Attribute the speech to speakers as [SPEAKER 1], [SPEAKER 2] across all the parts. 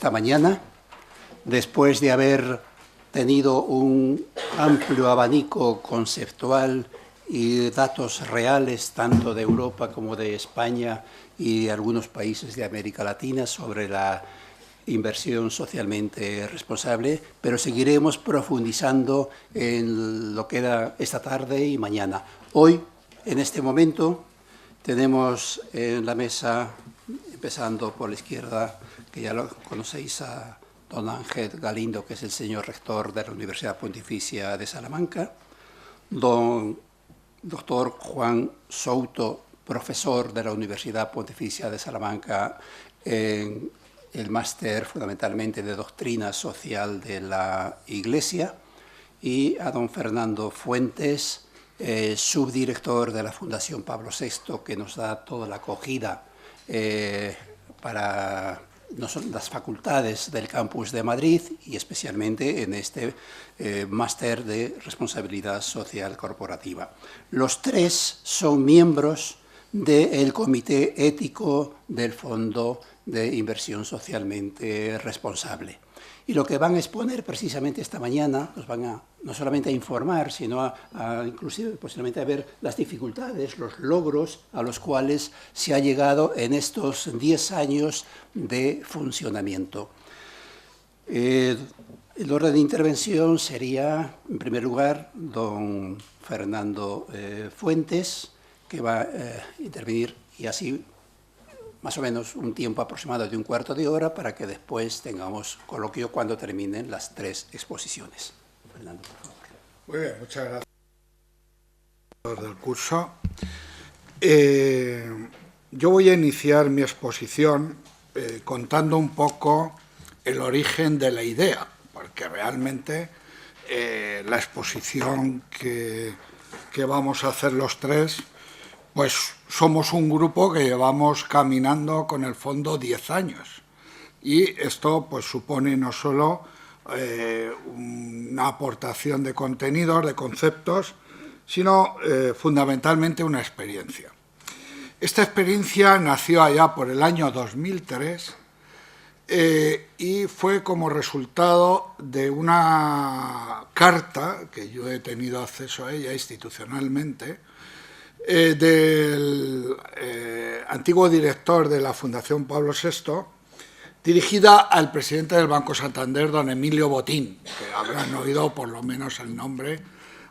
[SPEAKER 1] esta mañana, después de haber tenido un amplio abanico conceptual y datos reales, tanto de Europa como de España y algunos países de América Latina, sobre la inversión socialmente responsable, pero seguiremos profundizando en lo que da esta tarde y mañana. Hoy, en este momento, tenemos en la mesa, empezando por la izquierda, que ya lo conocéis, a don Ángel Galindo, que es el señor rector de la Universidad Pontificia de Salamanca, don doctor Juan Souto, profesor de la Universidad Pontificia de Salamanca en el máster fundamentalmente de Doctrina Social de la Iglesia, y a don Fernando Fuentes, subdirector de la Fundación Pablo VI, que nos da toda la acogida para las facultades del campus de Madrid y especialmente en este máster de responsabilidad social corporativa. Los tres son miembros del Comité Ético del Fondo de Inversión Socialmente Responsable. Y lo que van a exponer precisamente esta mañana, nos van a no solamente a informar, sino a inclusive posiblemente a ver las dificultades, los logros a los cuales se ha llegado en estos 10 años de funcionamiento. El orden de intervención sería, en primer lugar, don Fernando Fuentes, que va a intervenir, y así más o menos un tiempo aproximado de un cuarto de hora para que después tengamos coloquio cuando terminen las tres exposiciones. Fernando, por favor.
[SPEAKER 2] Muy bien, muchas gracias. Del curso. Yo voy a iniciar mi exposición contando un poco el origen de la idea, porque realmente la exposición que vamos a hacer los tres, pues somos un grupo que llevamos caminando con el fondo 10 años. Y esto pues supone no solo una aportación de contenidos, de conceptos, sino fundamentalmente una experiencia. Esta experiencia nació allá por el año 2003 y fue como resultado de una carta, que yo he tenido acceso a ella institucionalmente, del antiguo director de la Fundación Pablo VI, dirigida al presidente del Banco Santander, don Emilio Botín, que habrán oído por lo menos el nombre,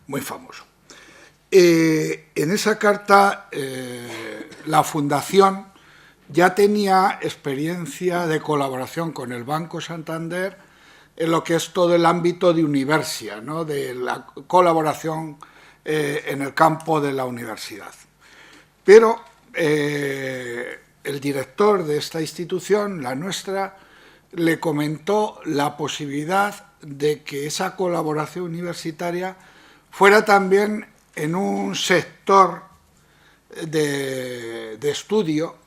[SPEAKER 2] muy famoso. En esa carta, la Fundación ya tenía experiencia de colaboración con el Banco Santander en lo que es todo el ámbito de Universia, ¿no?, de la colaboración en el campo de la universidad. Pero el director de esta institución, la nuestra, le comentó la posibilidad de que esa colaboración universitaria fuera también en un sector de estudio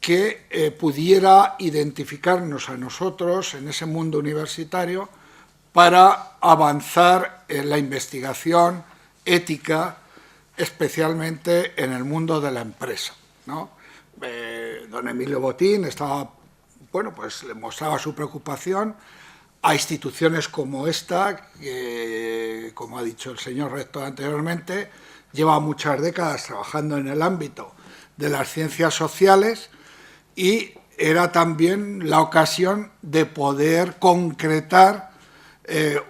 [SPEAKER 2] que pudiera identificarnos a nosotros en ese mundo universitario para avanzar en la investigación ética, especialmente en el mundo de la empresa, ¿no? Don Emilio Botín estaba, bueno, pues le mostraba su preocupación a instituciones como esta, que, como ha dicho el señor rector anteriormente, lleva muchas décadas trabajando en el ámbito de las ciencias sociales, y era también la ocasión de poder concretar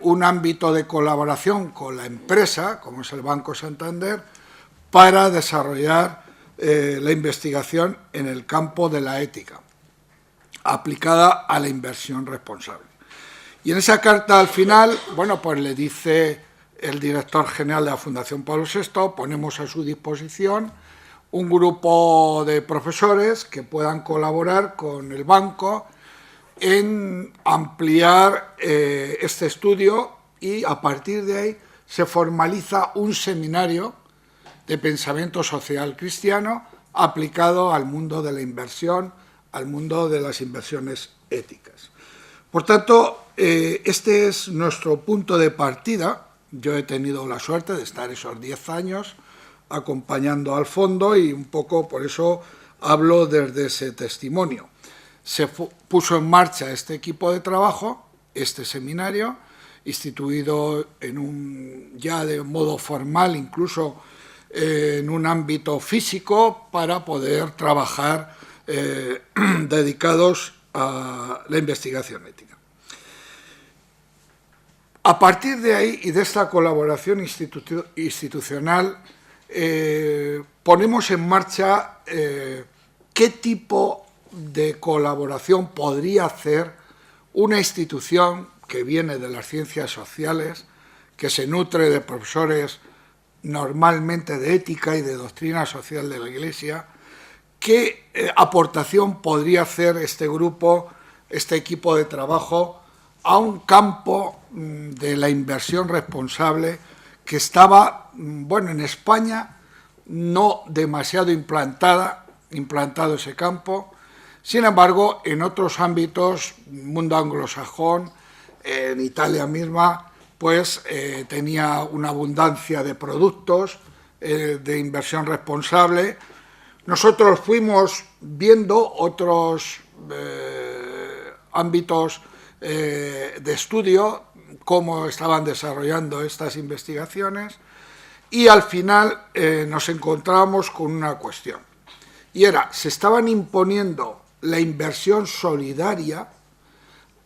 [SPEAKER 2] un ámbito de colaboración con la empresa, como es el Banco Santander, para desarrollar la investigación en el campo de la ética, aplicada a la inversión responsable. Y en esa carta, al final, bueno, pues le dice el director general de la Fundación Pablo VI, ponemos a su disposición un grupo de profesores que puedan colaborar con el banco en ampliar este estudio, y a partir de ahí se formaliza un seminario de pensamiento social cristiano aplicado al mundo de la inversión, al mundo de las inversiones éticas. Por tanto, este es nuestro punto de partida. Yo he tenido la suerte de estar esos 10 años acompañando al fondo y un poco por eso hablo desde ese testimonio. se puso en marcha este equipo de trabajo, este seminario, instituido ya de modo formal, incluso en un ámbito físico, para poder trabajar dedicados a la investigación ética. A partir de ahí y de esta colaboración institucional, ponemos en marcha qué tipo de colaboración podría hacer una institución que viene de las ciencias sociales, que se nutre de profesores normalmente de ética y de doctrina social de la Iglesia. ¿Qué aportación podría hacer este grupo, este equipo de trabajo, a un campo de la inversión responsable que estaba, bueno, en España no demasiado implantado ese campo? Sin embargo, en otros ámbitos, mundo anglosajón, en Italia misma, pues tenía una abundancia de productos de inversión responsable. Nosotros fuimos viendo otros ámbitos de estudio, cómo estaban desarrollando estas investigaciones, y al final nos encontrábamos con una cuestión, y era, se estaban imponiendo la inversión solidaria,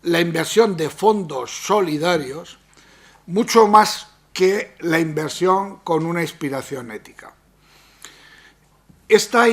[SPEAKER 2] la inversión de fondos solidarios, mucho más que la inversión con una inspiración ética. Este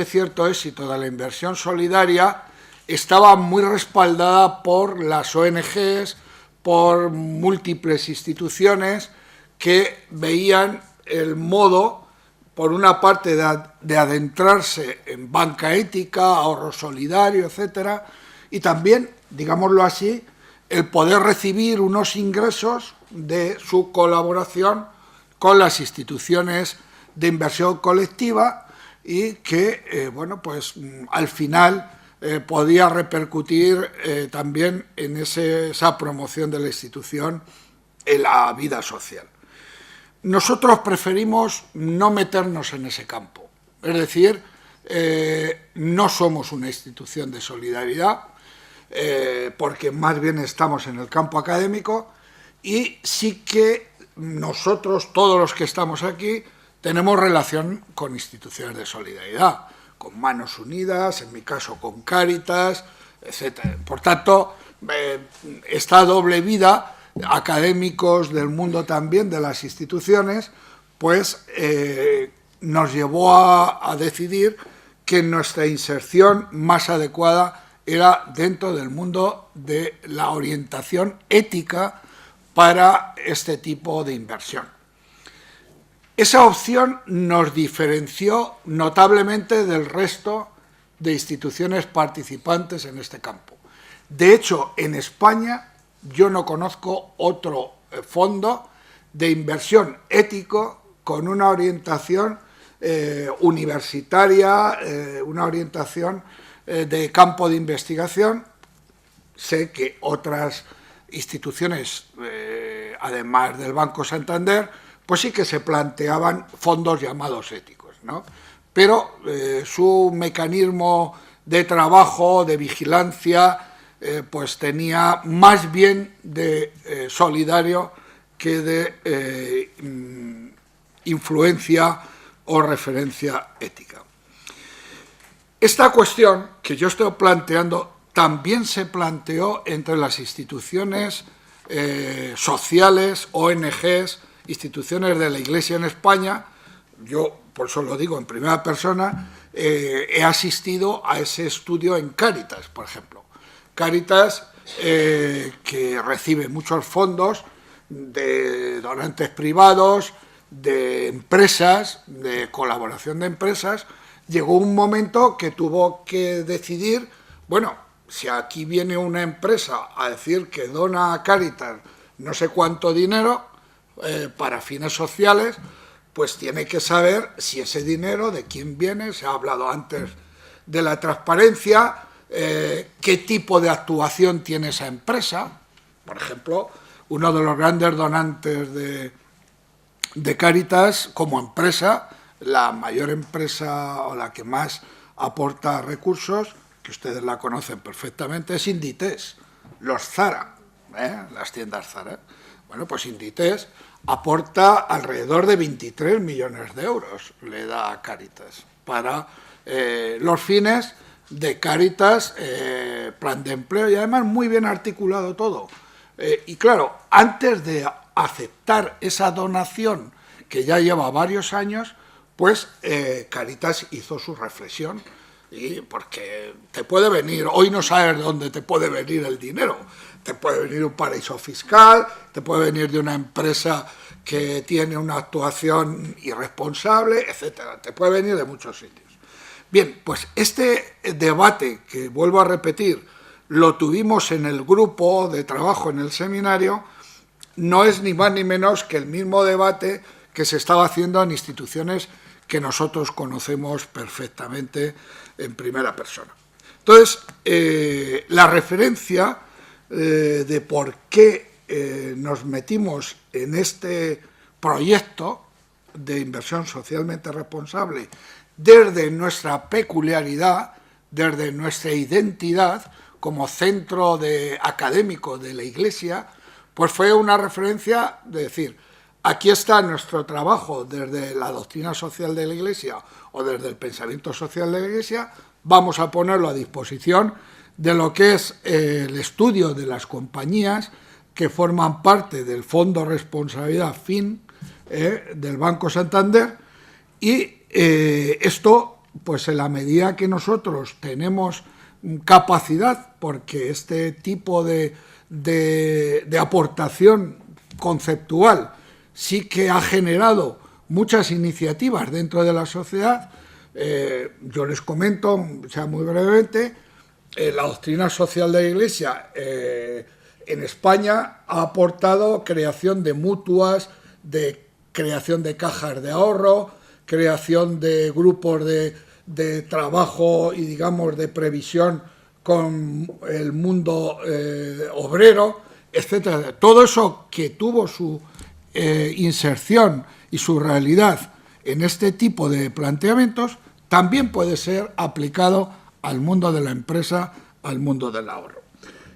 [SPEAKER 2] cierto éxito de la inversión solidaria estaba muy respaldada por las ONGs, por múltiples instituciones que veían el modo, por una parte, de adentrarse en banca ética, ahorro solidario, etcétera, y también, digámoslo así, el poder recibir unos ingresos de su colaboración con las instituciones de inversión colectiva y que, bueno, pues al final podía repercutir también en esa promoción de la institución en la vida social. Nosotros preferimos no meternos en ese campo, es decir, no somos una institución de solidaridad, porque más bien estamos en el campo académico, y sí que nosotros, todos los que estamos aquí, tenemos relación con instituciones de solidaridad, con Manos Unidas, en mi caso con Cáritas, etc. Por tanto, esta doble vida, académicos del mundo también, de las instituciones, pues nos llevó a decidir que nuestra inserción más adecuada era dentro del mundo de la orientación ética para este tipo de inversión. Esa opción nos diferenció notablemente del resto de instituciones participantes en este campo. De hecho, en España yo no conozco otro fondo de inversión ético con una orientación universitaria, una orientación de campo de investigación. Sé que otras instituciones, además del Banco Santander, pues sí que se planteaban fondos llamados éticos, ¿no? Pero su mecanismo de trabajo, de vigilancia, pues tenía más bien de solidario que de influencia o referencia ética. Esta cuestión que yo estoy planteando también se planteó entre las instituciones sociales, ONGs, instituciones de la Iglesia en España. Yo, por eso lo digo en primera persona, he asistido a ese estudio en Cáritas, por ejemplo. Cáritas, que recibe muchos fondos de donantes privados, de empresas, de colaboración de empresas, llegó un momento que tuvo que decidir, bueno, si aquí viene una empresa a decir que dona a Cáritas no sé cuánto dinero para fines sociales, pues tiene que saber si ese dinero, de quién viene. Se ha hablado antes de la transparencia, qué tipo de actuación tiene esa empresa. Por ejemplo, uno de los grandes donantes de Cáritas como empresa, la mayor empresa o la que más aporta recursos, que ustedes la conocen perfectamente, es Inditex, los Zara, las tiendas Zara. Bueno, pues Inditex aporta alrededor de 23 millones de euros, le da a Cáritas, para los fines de Cáritas, plan de empleo, y además muy bien articulado todo. Y claro, antes de aceptar esa donación, que ya lleva varios años, pues Cáritas hizo su reflexión, y porque te puede venir, hoy no sabes de dónde te puede venir el dinero, te puede venir un paraíso fiscal, te puede venir de una empresa que tiene una actuación irresponsable, etcétera, te puede venir de muchos sitios. Bien, pues este debate, que vuelvo a repetir, lo tuvimos en el grupo de trabajo en el seminario, no es ni más ni menos que el mismo debate que se estaba haciendo en instituciones que nosotros conocemos perfectamente en primera persona. Entonces, la referencia de por qué nos metimos en este proyecto de inversión socialmente responsable desde nuestra peculiaridad, desde nuestra identidad como centro académico de la Iglesia, pues fue una referencia de decir, aquí está nuestro trabajo desde la doctrina social de la Iglesia o desde el pensamiento social de la Iglesia, vamos a ponerlo a disposición de lo que es el estudio de las compañías que forman parte del Fondo Responsabilidad FIN del Banco Santander, y esto, pues en la medida que nosotros tenemos capacidad, porque este tipo de aportación conceptual sí que ha generado muchas iniciativas dentro de la sociedad. Yo les comento, o sea, muy brevemente, la doctrina social de la Iglesia en España ha aportado creación de mutuas, de creación de cajas de ahorro, creación de grupos de trabajo y, digamos, de previsión con el mundo obrero, etcétera. Todo eso que tuvo su inserción y su realidad en este tipo de planteamientos también puede ser aplicado al mundo de la empresa, al mundo del ahorro.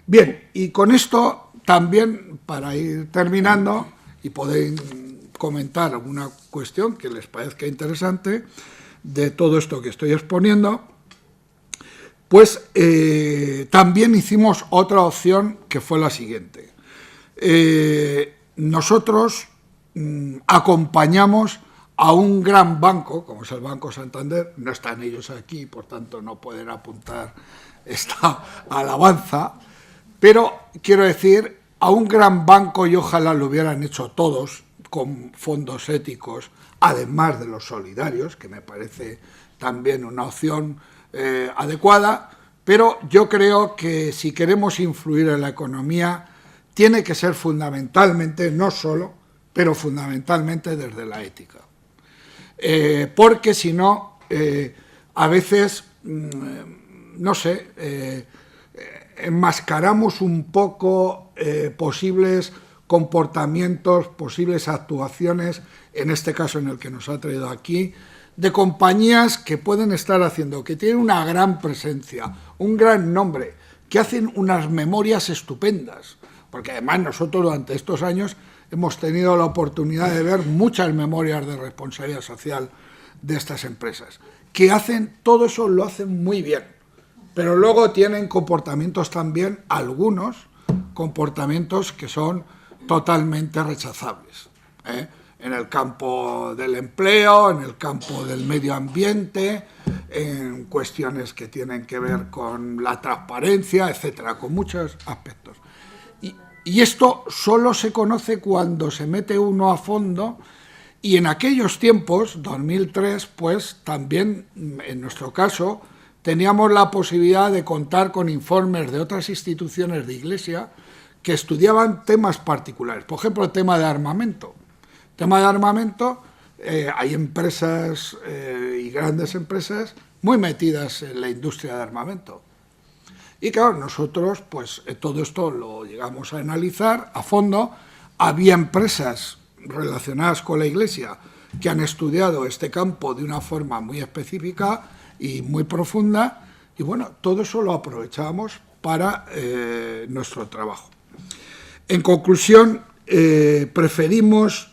[SPEAKER 2] Bien, y con esto también, para ir terminando y poder comentar alguna cuestión que les parezca interesante de todo esto que estoy exponiendo, pues también hicimos otra opción, que fue la siguiente. Nosotros acompañamos a un gran banco, como es el Banco Santander, no están ellos aquí, por tanto no pueden apuntar esta alabanza, pero quiero decir, a un gran banco, y ojalá lo hubieran hecho todos, con fondos éticos, además de los solidarios, que me parece también una opción adecuada, pero yo creo que si queremos influir en la economía, tiene que ser fundamentalmente, no solo, pero fundamentalmente desde la ética. Porque si no, a veces, no sé, enmascaramos un poco posibles comportamientos, posibles actuaciones, en este caso en el que nos ha traído aquí, de compañías que pueden estar haciendo, que tienen una gran presencia, un gran nombre, que hacen unas memorias estupendas, porque además nosotros durante estos años hemos tenido la oportunidad de ver muchas memorias de responsabilidad social de estas empresas, que hacen, todo eso lo hacen muy bien, pero luego tienen comportamientos también, algunos comportamientos que son totalmente rechazables, en el campo del empleo, en el campo del medio ambiente, en cuestiones que tienen que ver con la transparencia, etcétera, con muchos aspectos. Y esto solo se conoce cuando se mete uno a fondo, y en aquellos tiempos, 2003, pues también, en nuestro caso, teníamos la posibilidad de contar con informes de otras instituciones de Iglesia que estudiaban temas particulares. Por ejemplo, el tema de armamento. El tema de armamento, hay empresas y grandes empresas muy metidas en la industria de armamento. Y claro, nosotros pues todo esto lo llegamos a analizar a fondo. Había empresas relacionadas con la Iglesia que han estudiado este campo de una forma muy específica, y muy profunda, y bueno, todo eso lo aprovechábamos para nuestro trabajo. En conclusión, preferimos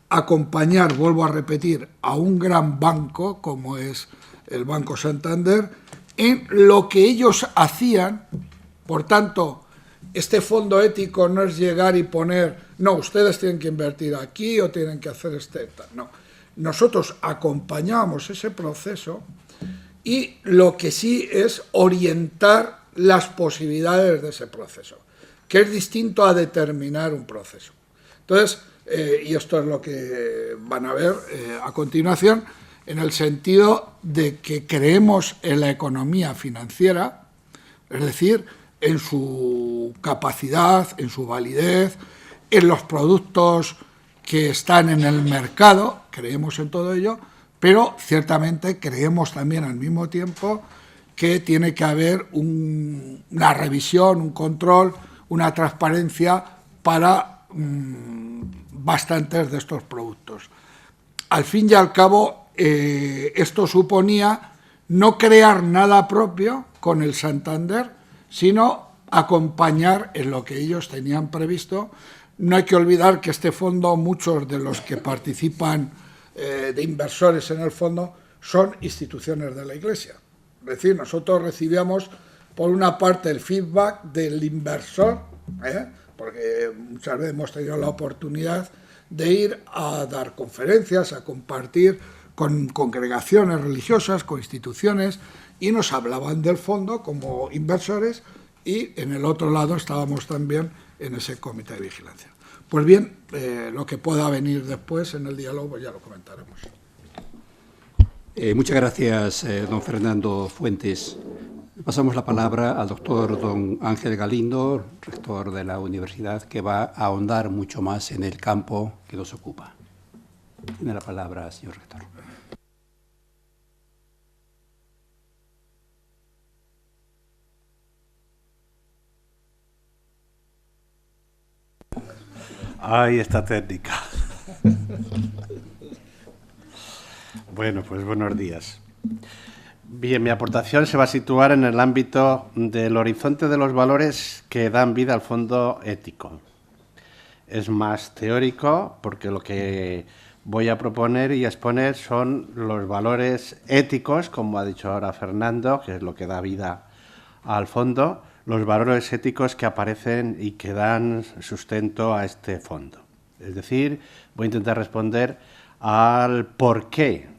[SPEAKER 2] acompañar, vuelvo a repetir, a un gran banco como es el Banco Santander en lo que ellos hacían. Por tanto, este fondo ético no es llegar y poner, no, ustedes tienen que invertir aquí o tienen que hacer no. Nosotros acompañamos ese proceso y lo que sí es orientar las posibilidades de ese proceso, que es distinto a determinar un proceso. Entonces, y esto es lo que van a ver a continuación, en el sentido de que creemos en la economía financiera, es decir, en su capacidad, en su validez, en los productos que están en el mercado, creemos en todo ello, pero ciertamente creemos también al mismo tiempo que tiene que haber una revisión, un control, una transparencia para bastantes de estos productos. Al fin y al cabo, esto suponía no crear nada propio con el Santander, sino acompañar en lo que ellos tenían previsto. No hay que olvidar que este fondo, muchos de los que participan de inversores en el fondo, son instituciones de la Iglesia. Es decir, nosotros recibíamos, por una parte, el feedback del inversor, porque muchas veces hemos tenido la oportunidad de ir a dar conferencias, a compartir con congregaciones religiosas, con instituciones, y nos hablaban del fondo como inversores, y en el otro lado estábamos también en ese comité de vigilancia. Pues bien, lo que pueda venir después en el diálogo pues ya lo comentaremos.
[SPEAKER 1] Muchas gracias, don Fernando Fuentes. Pasamos la palabra al doctor don Ángel Galindo, rector de la universidad, que va a ahondar mucho más en el campo que nos ocupa. Tiene la palabra, señor rector.
[SPEAKER 3] Ay, esta técnica. Bueno, pues buenos días. Bien, mi aportación se va a situar en el ámbito del horizonte de los valores que dan vida al fondo ético. Es más teórico porque lo que voy a proponer y exponer son los valores éticos, como ha dicho ahora Fernando, que es lo que da vida al fondo, los valores éticos que aparecen y que dan sustento a este fondo. Es decir, voy a intentar responder al porqué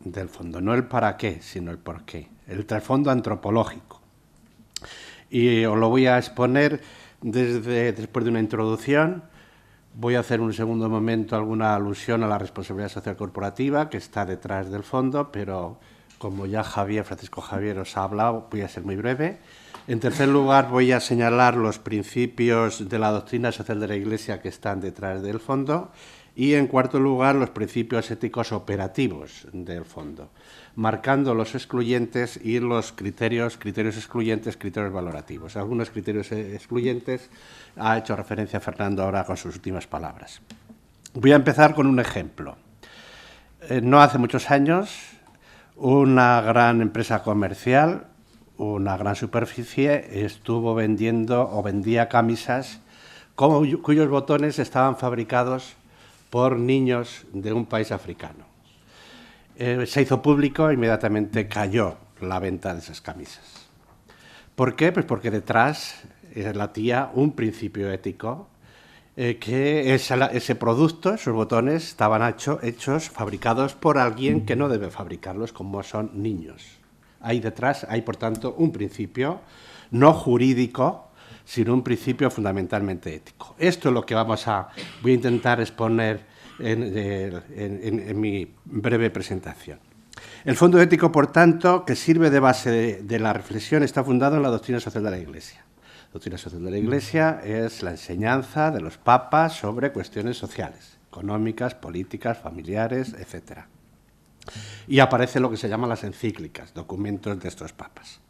[SPEAKER 3] del fondo, no el para qué, sino el porqué, el trasfondo antropológico. Y os lo voy a exponer después de una introducción. Voy a hacer en un segundo momento alguna alusión a la responsabilidad social corporativa que está detrás del fondo, pero como ya Francisco Javier os ha hablado, voy a ser muy breve. En tercer lugar, voy a señalar los principios de la doctrina social de la Iglesia que están detrás del fondo. Y, en cuarto lugar, los principios éticos operativos del fondo, marcando los excluyentes y los criterios excluyentes, criterios valorativos. Algunos criterios excluyentes ha hecho referencia Fernando ahora con sus últimas palabras. Voy a empezar con un ejemplo. No hace muchos años, una gran empresa comercial, una gran superficie, estuvo vendiendo o vendía camisas cuyos botones estaban fabricados por niños de un país africano. Se hizo público, inmediatamente cayó la venta de esas camisas. ¿Por qué? Pues porque detrás latía un principio ético, que ese producto, esos botones, estaban hechos, fabricados por alguien que no debe fabricarlos, como son niños. Ahí detrás hay, por tanto, un principio no jurídico, sino un principio fundamentalmente ético. Esto es lo que voy a intentar exponer en mi breve presentación. El fondo ético, por tanto, que sirve de base de la reflexión, está fundado en la doctrina social de la Iglesia. La doctrina social de la Iglesia es la enseñanza de los papas sobre cuestiones sociales, económicas, políticas, familiares, etc. Y aparece lo que se llaman las encíclicas, documentos de estos papas.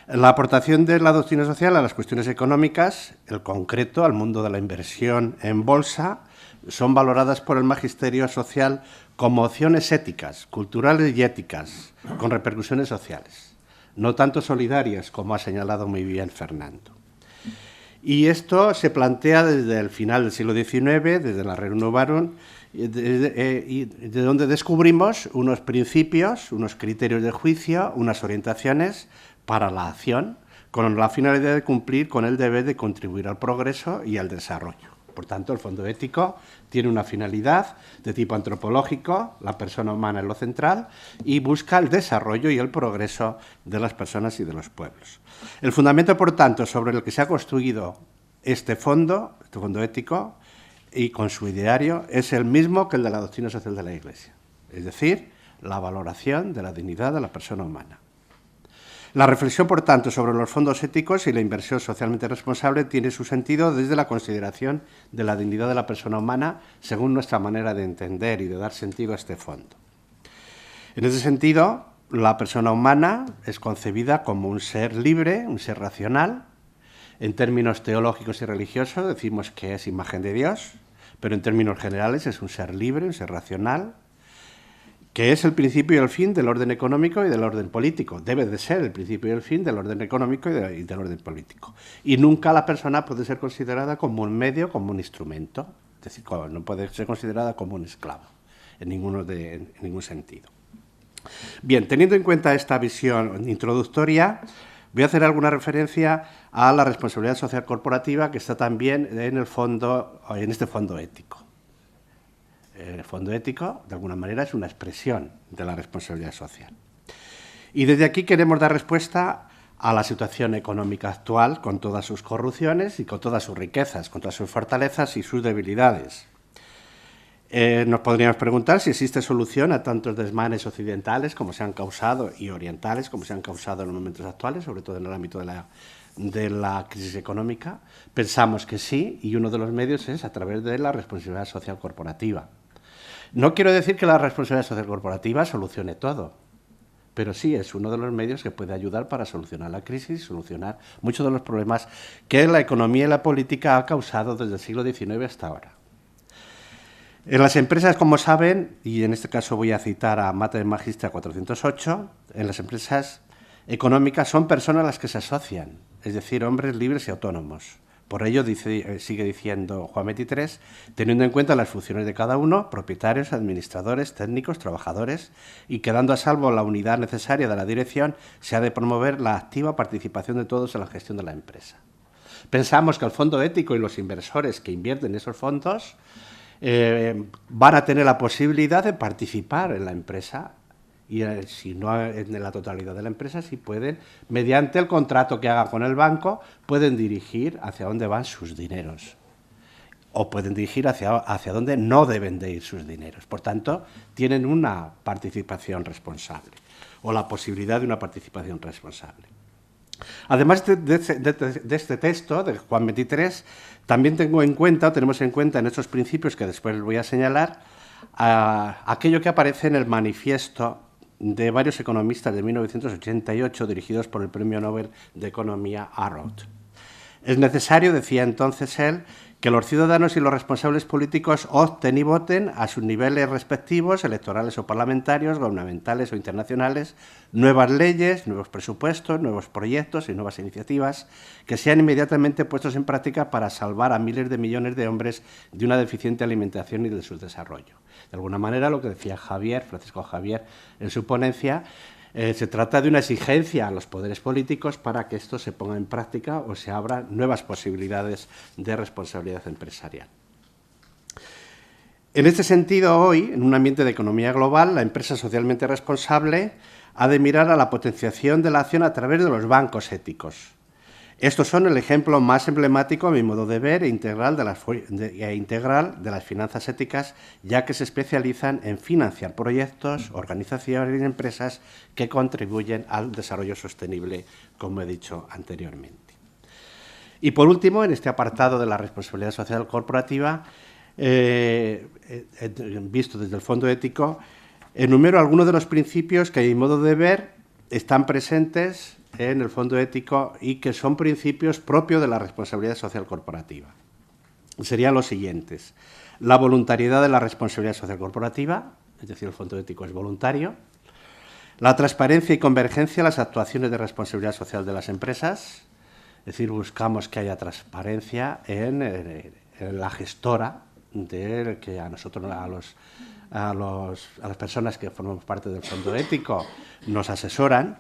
[SPEAKER 3] La aportación de la doctrina social a las cuestiones económicas, el concreto, al mundo de la inversión en bolsa, son valoradas por el magisterio social como opciones éticas, culturales y éticas, con repercusiones sociales, no tanto solidarias, como ha señalado muy bien Fernando. Y esto se plantea desde el final del siglo XIX, desde la Rerum Novarum, y de donde descubrimos unos principios, unos criterios de juicio, unas orientaciones para la acción, con la finalidad de cumplir con el deber de contribuir al progreso y al desarrollo. Por tanto, el fondo ético tiene una finalidad de tipo antropológico, la persona humana es lo central, y busca el desarrollo y el progreso de las personas y de los pueblos. El fundamento, por tanto, sobre el que se ha construido este fondo ético, y con su ideario, es el mismo que el de la doctrina social de la Iglesia, es decir, la valoración de la dignidad de la persona humana. La reflexión, por tanto, sobre los fondos éticos y la inversión socialmente responsable tiene su sentido desde la consideración de la dignidad de la persona humana, según nuestra manera de entender y de dar sentido a este fondo. En ese sentido, la persona humana es concebida como un ser libre, un ser racional. En términos teológicos y religiosos decimos que es imagen de Dios, pero en términos generales es un ser libre, un ser racional, que es el principio y el fin del orden económico y del orden político. Debe de ser el principio y el fin del orden económico y del orden político. Y nunca la persona puede ser considerada como un medio, como un instrumento. Es decir, no puede ser considerada como un esclavo, en ningún sentido. Bien, teniendo en cuenta esta visión introductoria, voy a hacer alguna referencia a la responsabilidad social corporativa que está también en este fondo ético. El fondo ético, de alguna manera, es una expresión de la responsabilidad social. Y desde aquí queremos dar respuesta a la situación económica actual, con todas sus corrupciones y con todas sus riquezas, con todas sus fortalezas y sus debilidades. Nos podríamos preguntar si existe solución a tantos desmanes occidentales como se han causado y orientales como se han causado en los momentos actuales, sobre todo en el ámbito de la crisis económica. Pensamos que sí, y uno de los medios es a través de la responsabilidad social corporativa. No quiero decir que la responsabilidad social corporativa solucione todo, pero sí es uno de los medios que puede ayudar para solucionar la crisis, solucionar muchos de los problemas que la economía y la política ha causado desde el siglo XIX hasta ahora. En las empresas, como saben, y en este caso voy a citar a Mater Magistra 408, en las empresas económicas son personas las que se asocian, es decir, hombres libres y autónomos. Por ello, sigue diciendo Juan XXIII, teniendo en cuenta las funciones de cada uno, propietarios, administradores, técnicos, trabajadores, y quedando a salvo la unidad necesaria de la dirección, se ha de promover la activa participación de todos en la gestión de la empresa. Pensamos que el fondo ético y los inversores que invierten en esos fondos van a tener la posibilidad de participar en la empresa y si no en la totalidad de la empresa, si pueden, mediante el contrato que hagan con el banco, pueden dirigir hacia dónde van sus dineros o pueden dirigir hacia dónde no deben de ir sus dineros. Por tanto, tienen una participación responsable o la posibilidad de una participación responsable. Además de este texto de Juan XXIII, también tenemos en cuenta en estos principios que después les voy a señalar aquello que aparece en el manifiesto de varios economistas de 1988 dirigidos por el Premio Nobel de Economía Arrow. Es necesario, decía entonces él, que los ciudadanos y los responsables políticos opten y voten a sus niveles respectivos, electorales o parlamentarios, gubernamentales o internacionales, nuevas leyes, nuevos presupuestos, nuevos proyectos y nuevas iniciativas que sean inmediatamente puestos en práctica para salvar a miles de millones de hombres de una deficiente alimentación y de su desarrollo. De alguna manera, lo que decía Francisco Javier, en su ponencia, se trata de una exigencia a los poderes políticos para que esto se ponga en práctica o se abran nuevas posibilidades de responsabilidad empresarial. En este sentido, hoy, en un ambiente de economía global, la empresa socialmente responsable ha de mirar a la potenciación de la acción a través de los bancos éticos. Estos son el ejemplo más emblemático, a mi modo de ver, e integral de las finanzas éticas, ya que se especializan en financiar proyectos, organizaciones y empresas que contribuyen al desarrollo sostenible, como he dicho anteriormente. Y por último, en este apartado de la responsabilidad social corporativa, visto desde el fondo ético, enumero algunos de los principios que, a mi modo de ver, están presentes en el fondo ético y que son principios propios de la responsabilidad social corporativa. Serían los siguientes. la voluntariedad de la responsabilidad social corporativa, es decir, el fondo ético es voluntario, la transparencia y convergencia en las actuaciones de responsabilidad social de las empresas, es decir, buscamos que haya transparencia en la gestora de que a nosotros, a las personas que formamos parte del fondo ético, nos asesoran.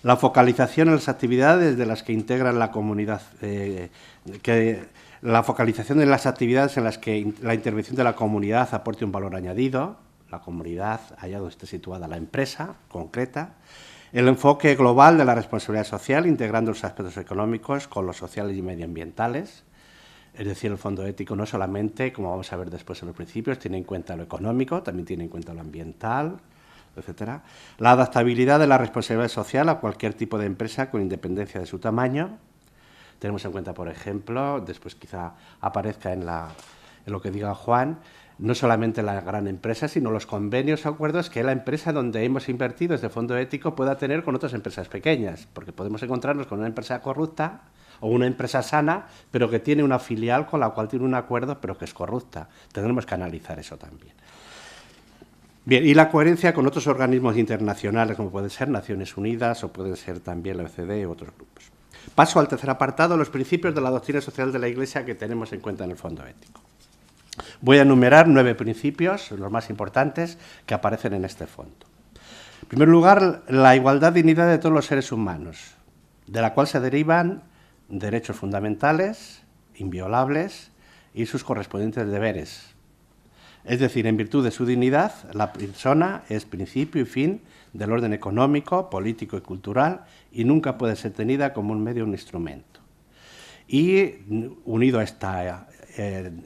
[SPEAKER 3] La focalización en las actividades de las que integran la comunidad, la focalización en las actividades en las que la intervención de la comunidad aporte un valor añadido, la comunidad, allá donde esté situada la empresa concreta. El enfoque global de la responsabilidad social, integrando los aspectos económicos con los sociales y medioambientales. Es decir, el fondo ético no solamente, como vamos a ver después en los principios, tiene en cuenta lo económico, también tiene en cuenta lo ambiental, etcétera. La adaptabilidad de la responsabilidad social a cualquier tipo de empresa con independencia de su tamaño. Tenemos en cuenta, por ejemplo, después quizá aparezca en lo que diga Juan, no solamente la gran empresa, sino los convenios o acuerdos que la empresa donde hemos invertido este fondo ético pueda tener con otras empresas pequeñas, porque podemos encontrarnos con una empresa corrupta o una empresa sana, pero que tiene una filial con la cual tiene un acuerdo, pero que es corrupta. Tendremos que analizar eso también. Bien, y la coherencia con otros organismos internacionales, como pueden ser Naciones Unidas o pueden ser también la OECD y otros grupos. Paso al tercer apartado, los principios de la doctrina social de la Iglesia que tenemos en cuenta en el fondo ético. Voy a enumerar 9 principios, los más importantes, que aparecen en este fondo. En primer lugar, la igualdad y dignidad de todos los seres humanos, de la cual se derivan derechos fundamentales, inviolables y sus correspondientes deberes. Es decir, en virtud de su dignidad, la persona es principio y fin del orden económico, político y cultural y nunca puede ser tenida como un medio o un instrumento. Y unido a esta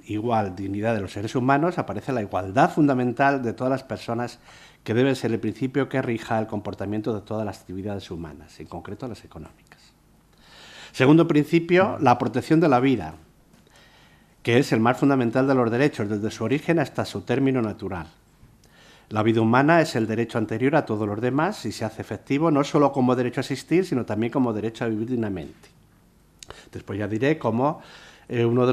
[SPEAKER 3] igual dignidad de los seres humanos, aparece la igualdad fundamental de todas las personas, que debe ser el principio que rija el comportamiento de todas las actividades humanas, en concreto las económicas. Segundo principio, la protección de la vida, que es el más fundamental de los derechos, desde su origen hasta su término natural. La vida humana es el derecho anterior a todos los demás y se hace efectivo no solo como derecho a existir, sino también como derecho a vivir dignamente. Después ya diré cómo uno de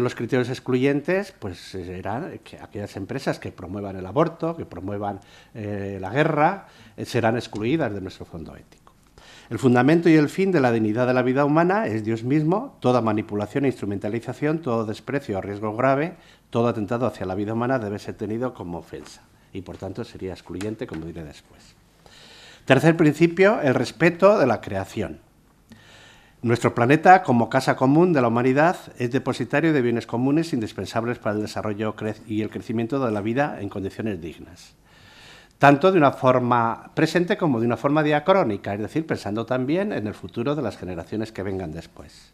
[SPEAKER 3] los criterios excluyentes pues, serán que aquellas empresas que promuevan el aborto, que promuevan la guerra, serán excluidas de nuestro fondo ético. El fundamento y el fin de la dignidad de la vida humana es Dios mismo. Toda manipulación e instrumentalización, todo desprecio o riesgo grave, todo atentado hacia la vida humana debe ser tenido como ofensa y, por tanto, sería excluyente, como diré después. Tercer principio, el respeto de la creación. Nuestro planeta, como casa común de la humanidad, es depositario de bienes comunes indispensables para el desarrollo y el crecimiento de la vida en condiciones dignas, tanto de una forma presente como de una forma diacrónica, es decir, pensando también en el futuro de las generaciones que vengan después.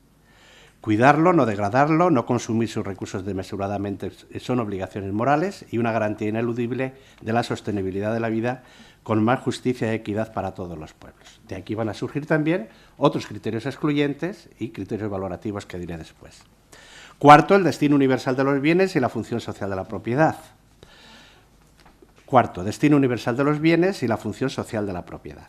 [SPEAKER 3] Cuidarlo, no degradarlo, no consumir sus recursos desmesuradamente son obligaciones morales y una garantía ineludible de la sostenibilidad de la vida con más justicia y equidad para todos los pueblos. De aquí van a surgir también otros criterios excluyentes y criterios valorativos que diré después. Cuarto, el destino universal de los bienes y la función social de la propiedad. Cuarto, destino universal de los bienes y la función social de la propiedad.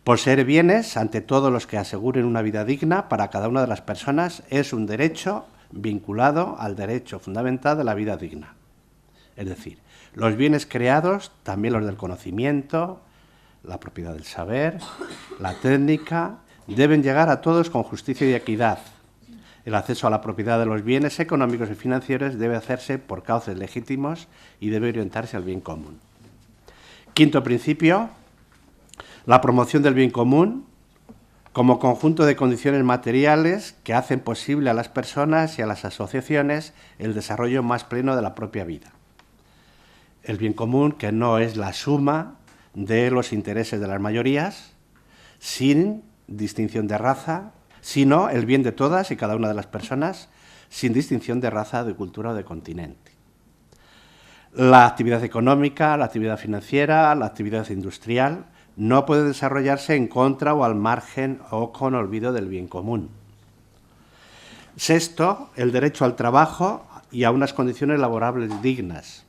[SPEAKER 3] Poseer bienes, ante todo los que aseguren una vida digna para cada una de las personas, es un derecho vinculado al derecho fundamental de la vida digna. Es decir, los bienes creados, también los del conocimiento, la propiedad del saber, la técnica, deben llegar a todos con justicia y equidad. El acceso a la propiedad de los bienes económicos y financieros debe hacerse por cauces legítimos y debe orientarse al bien común. Quinto principio, la promoción del bien común como conjunto de condiciones materiales que hacen posible a las personas y a las asociaciones el desarrollo más pleno de la propia vida. El bien común que no es la suma de los intereses de las mayorías, sin distinción de raza, sino el bien de todas y cada una de las personas, sin distinción de raza, de cultura o de continente. La actividad económica, la actividad financiera, la actividad industrial no puede desarrollarse en contra o al margen o con olvido del bien común. Sexto, el derecho al trabajo y a unas condiciones laborables dignas.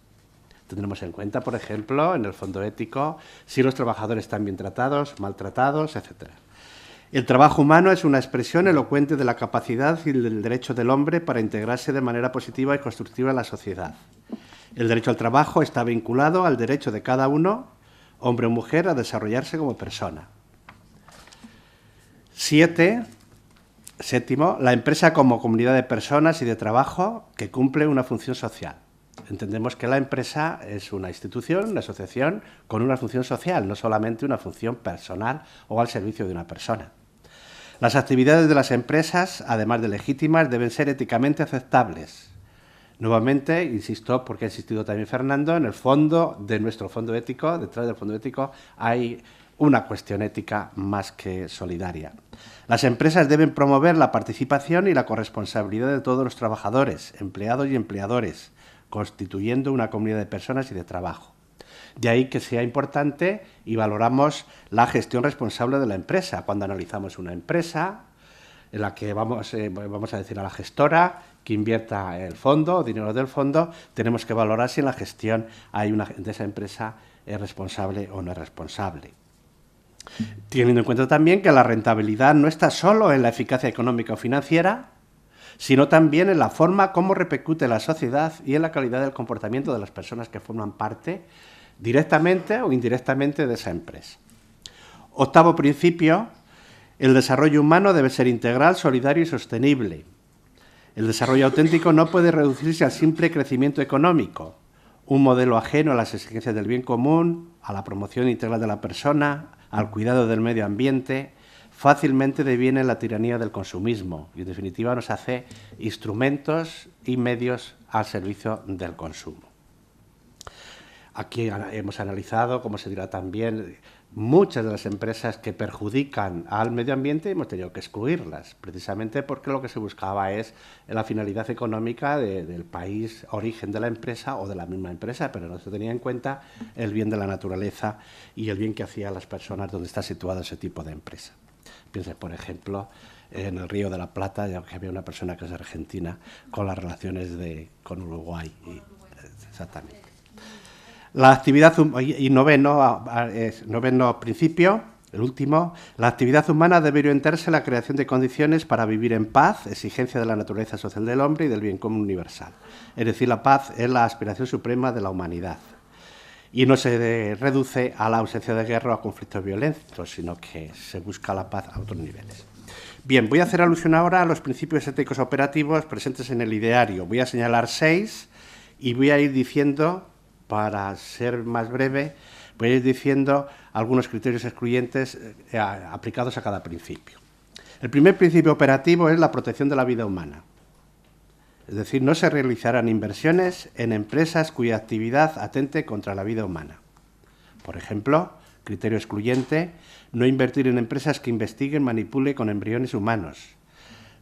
[SPEAKER 3] Tendremos en cuenta, por ejemplo, en el fondo ético, si los trabajadores están bien tratados, maltratados, etc. El trabajo humano es una expresión elocuente de la capacidad y del derecho del hombre para integrarse de manera positiva y constructiva en la sociedad. El derecho al trabajo está vinculado al derecho de cada uno, hombre o mujer, a desarrollarse como persona. Séptimo, la empresa como comunidad de personas y de trabajo que cumple una función social. Entendemos que la empresa es una institución, una asociación con una función social, no solamente una función personal o al servicio de una persona. Las actividades de las empresas, además de legítimas, deben ser éticamente aceptables. Nuevamente, insisto, porque ha insistido también Fernando, en el fondo de nuestro fondo ético, detrás del fondo ético, hay una cuestión ética más que solidaria. Las empresas deben promover la participación y la corresponsabilidad de todos los trabajadores, empleados y empleadores, constituyendo una comunidad de personas y de trabajo. De ahí que sea importante y valoramos la gestión responsable de la empresa. Cuando analizamos una empresa, en la que vamos a decir a la gestora que invierta el fondo, dinero del fondo, tenemos que valorar si en la gestión de esa empresa es responsable o no es responsable. Teniendo en cuenta también que la rentabilidad no está solo en la eficacia económica o financiera, sino también en la forma como repercute en la sociedad y en la calidad del comportamiento de las personas que forman parte directamente o indirectamente de esa empresa. Octavo principio, el desarrollo humano debe ser integral, solidario y sostenible. El desarrollo auténtico no puede reducirse al simple crecimiento económico, un modelo ajeno a las exigencias del bien común, a la promoción integral de la persona, al cuidado del medio ambiente, fácilmente deviene en la tiranía del consumismo y, en definitiva, nos hace instrumentos y medios al servicio del consumo. Aquí hemos analizado, como se dirá también, muchas de las empresas que perjudican al medio ambiente y hemos tenido que excluirlas, precisamente porque lo que se buscaba es la finalidad económica del país origen de la empresa o de la misma empresa, pero no se tenía en cuenta el bien de la naturaleza y el bien que hacían las personas donde está situado ese tipo de empresa. Piensen, por ejemplo, en el Río de la Plata, ya que había una persona que es argentina, con las relaciones con Uruguay. Exactamente. La actividad, y noveno principio, el último, la actividad humana debe orientarse a la creación de condiciones para vivir en paz, exigencia de la naturaleza social del hombre y del bien común universal. Es decir, la paz es la aspiración suprema de la humanidad. Y no se reduce a la ausencia de guerra o a conflictos violentos, sino que se busca la paz a otros niveles. Bien, voy a hacer alusión ahora a los principios éticos operativos presentes en el ideario. Voy a señalar 6 y voy a ir diciendo, para ser más breve, voy a ir diciendo algunos criterios excluyentes aplicados a cada principio. El primer principio operativo es la protección de la vida humana. Es decir, no se realizarán inversiones en empresas cuya actividad atente contra la vida humana. Por ejemplo, criterio excluyente, no invertir en empresas que investiguen, manipulen con embriones humanos.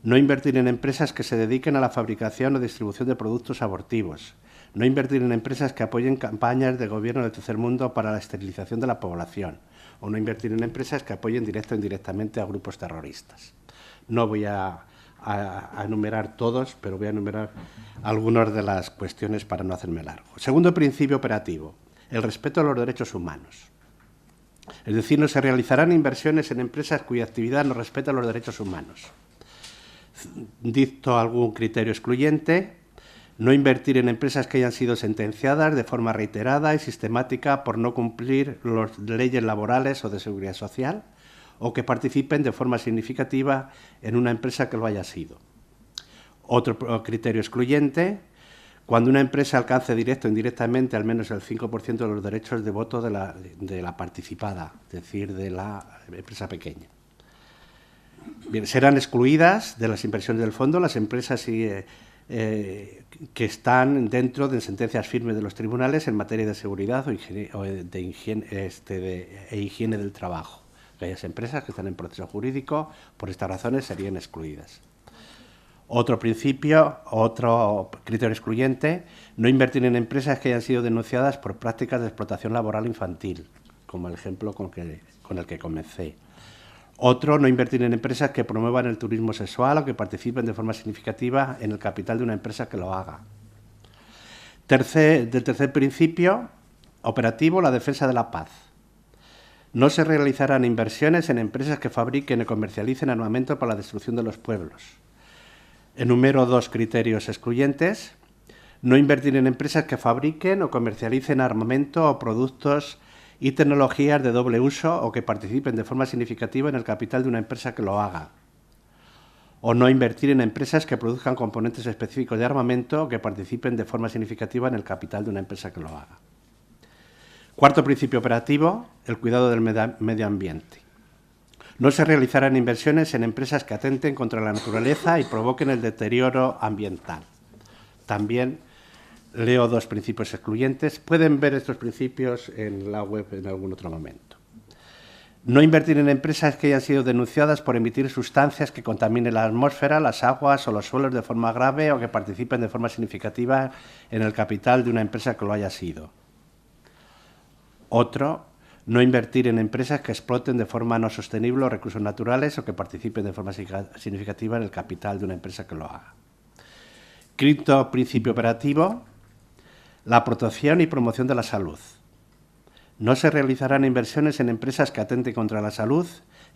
[SPEAKER 3] No invertir en empresas que se dediquen a la fabricación o distribución de productos abortivos. No invertir en empresas que apoyen campañas de gobierno del tercer mundo para la esterilización de la población. O no invertir en empresas que apoyen directa o indirectamente a grupos terroristas. No voy a enumerar todos, pero voy a enumerar algunas de las cuestiones para no hacerme largo. Segundo principio operativo, el respeto a los derechos humanos. Es decir, no se realizarán inversiones en empresas cuya actividad no respeta los derechos humanos. Dicto algún criterio excluyente, no invertir en empresas que hayan sido sentenciadas de forma reiterada y sistemática por no cumplir las leyes laborales o de seguridad social, o que participen de forma significativa en una empresa que lo haya sido. Otro criterio excluyente, cuando una empresa alcance directo o indirectamente al menos el 5% de los derechos de voto de la participada, es decir, de la empresa pequeña. Bien, serán excluidas de las inversiones del fondo las empresas que están dentro de sentencias firmes de los tribunales en materia de seguridad e higiene del trabajo. Aquellas empresas que están en proceso jurídico, por estas razones, serían excluidas. Otro principio, otro criterio excluyente, no invertir en empresas que hayan sido denunciadas por prácticas de explotación laboral infantil, como el ejemplo con el que comencé. Otro, no invertir en empresas que promuevan el turismo sexual o que participen de forma significativa en el capital de una empresa que lo haga. Del tercer principio operativo, la defensa de la paz. No se realizarán inversiones en empresas que fabriquen y comercialicen armamento para la destrucción de los pueblos. Enumero 2 criterios excluyentes. No invertir en empresas que fabriquen o comercialicen armamento o productos y tecnologías de doble uso o que participen de forma significativa en el capital de una empresa que lo haga. O no invertir en empresas que produzcan componentes específicos de armamento o que participen de forma significativa en el capital de una empresa que lo haga. Cuarto principio operativo, el cuidado del medio ambiente. No se realizarán inversiones en empresas que atenten contra la naturaleza y provoquen el deterioro ambiental. También leo 2 principios excluyentes. Pueden ver estos principios en la web en algún otro momento. No invertir en empresas que hayan sido denunciadas por emitir sustancias que contaminen la atmósfera, las aguas o los suelos de forma grave o que participen de forma significativa en el capital de una empresa que lo haya sido. Otro, no invertir en empresas que exploten de forma no sostenible los recursos naturales o que participen de forma significativa en el capital de una empresa que lo haga. Quinto principio operativo, la protección y promoción de la salud. No se realizarán inversiones en empresas que atenten contra la salud,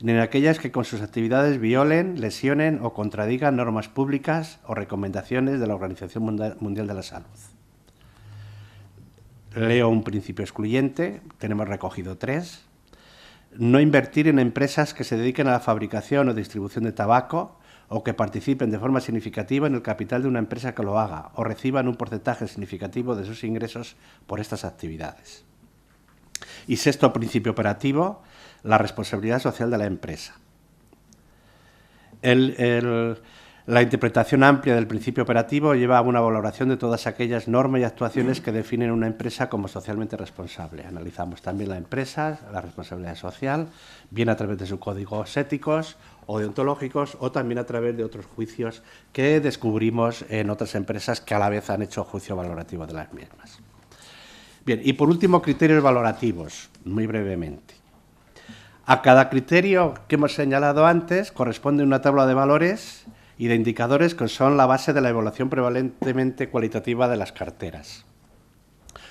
[SPEAKER 3] ni en aquellas que con sus actividades violen, lesionen o contradigan normas públicas o recomendaciones de la Organización Mundial de la Salud. Leo un principio excluyente, tenemos recogido 3. No invertir en empresas que se dediquen a la fabricación o distribución de tabaco o que participen de forma significativa en el capital de una empresa que lo haga o reciban un porcentaje significativo de sus ingresos por estas actividades. Y sexto principio operativo, la responsabilidad social de la empresa. La interpretación amplia del principio operativo lleva a una valoración de todas aquellas normas y actuaciones que definen una empresa como socialmente responsable. Analizamos también la empresa, la responsabilidad social, bien a través de sus códigos éticos o deontológicos o también a través de otros juicios que descubrimos en otras empresas que a la vez han hecho juicio valorativo de las mismas. Bien, y por último, criterios valorativos, muy brevemente. A cada criterio que hemos señalado antes corresponde una tabla de valores y de indicadores que son la base de la evaluación prevalentemente cualitativa de las carteras.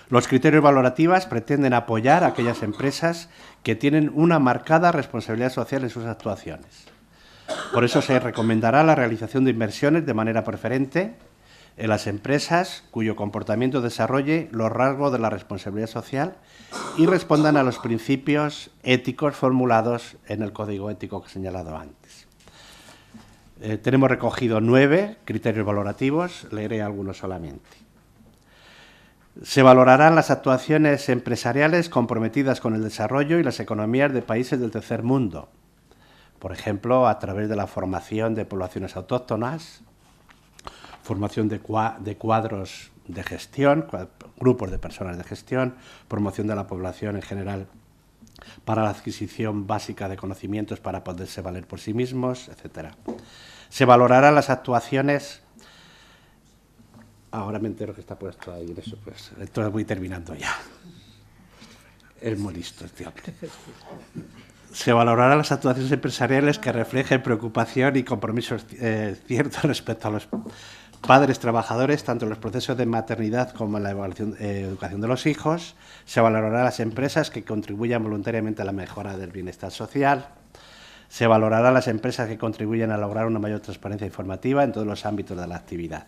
[SPEAKER 3] Los criterios valorativos pretenden apoyar a aquellas empresas que tienen una marcada responsabilidad social en sus actuaciones. Por eso se recomendará la realización de inversiones de manera preferente en las empresas cuyo comportamiento desarrolle los rasgos de la responsabilidad social y respondan a los principios éticos formulados en el código ético que he señalado antes. Tenemos recogido 9 criterios valorativos, leeré algunos solamente. Se valorarán las actuaciones empresariales comprometidas con el desarrollo y las economías de países del tercer mundo, por ejemplo, a través de la formación de poblaciones autóctonas, formación de cuadros de gestión, grupos de personas de gestión, promoción de la población en general para la adquisición básica de conocimientos para poderse valer por sí mismos, etc. Se valorarán las actuaciones... Ahora me entero que está puesto ahí, eso pues, entonces voy terminando ya. Es muy listo este hombre. Se valorarán las actuaciones empresariales que reflejen preocupación y compromisos ciertos respecto a los padres trabajadores, tanto en los procesos de maternidad como en la educación de los hijos. Se valorarán las empresas que contribuyan voluntariamente a la mejora del bienestar social. Se valorarán las empresas que contribuyan a lograr una mayor transparencia informativa en todos los ámbitos de la actividad.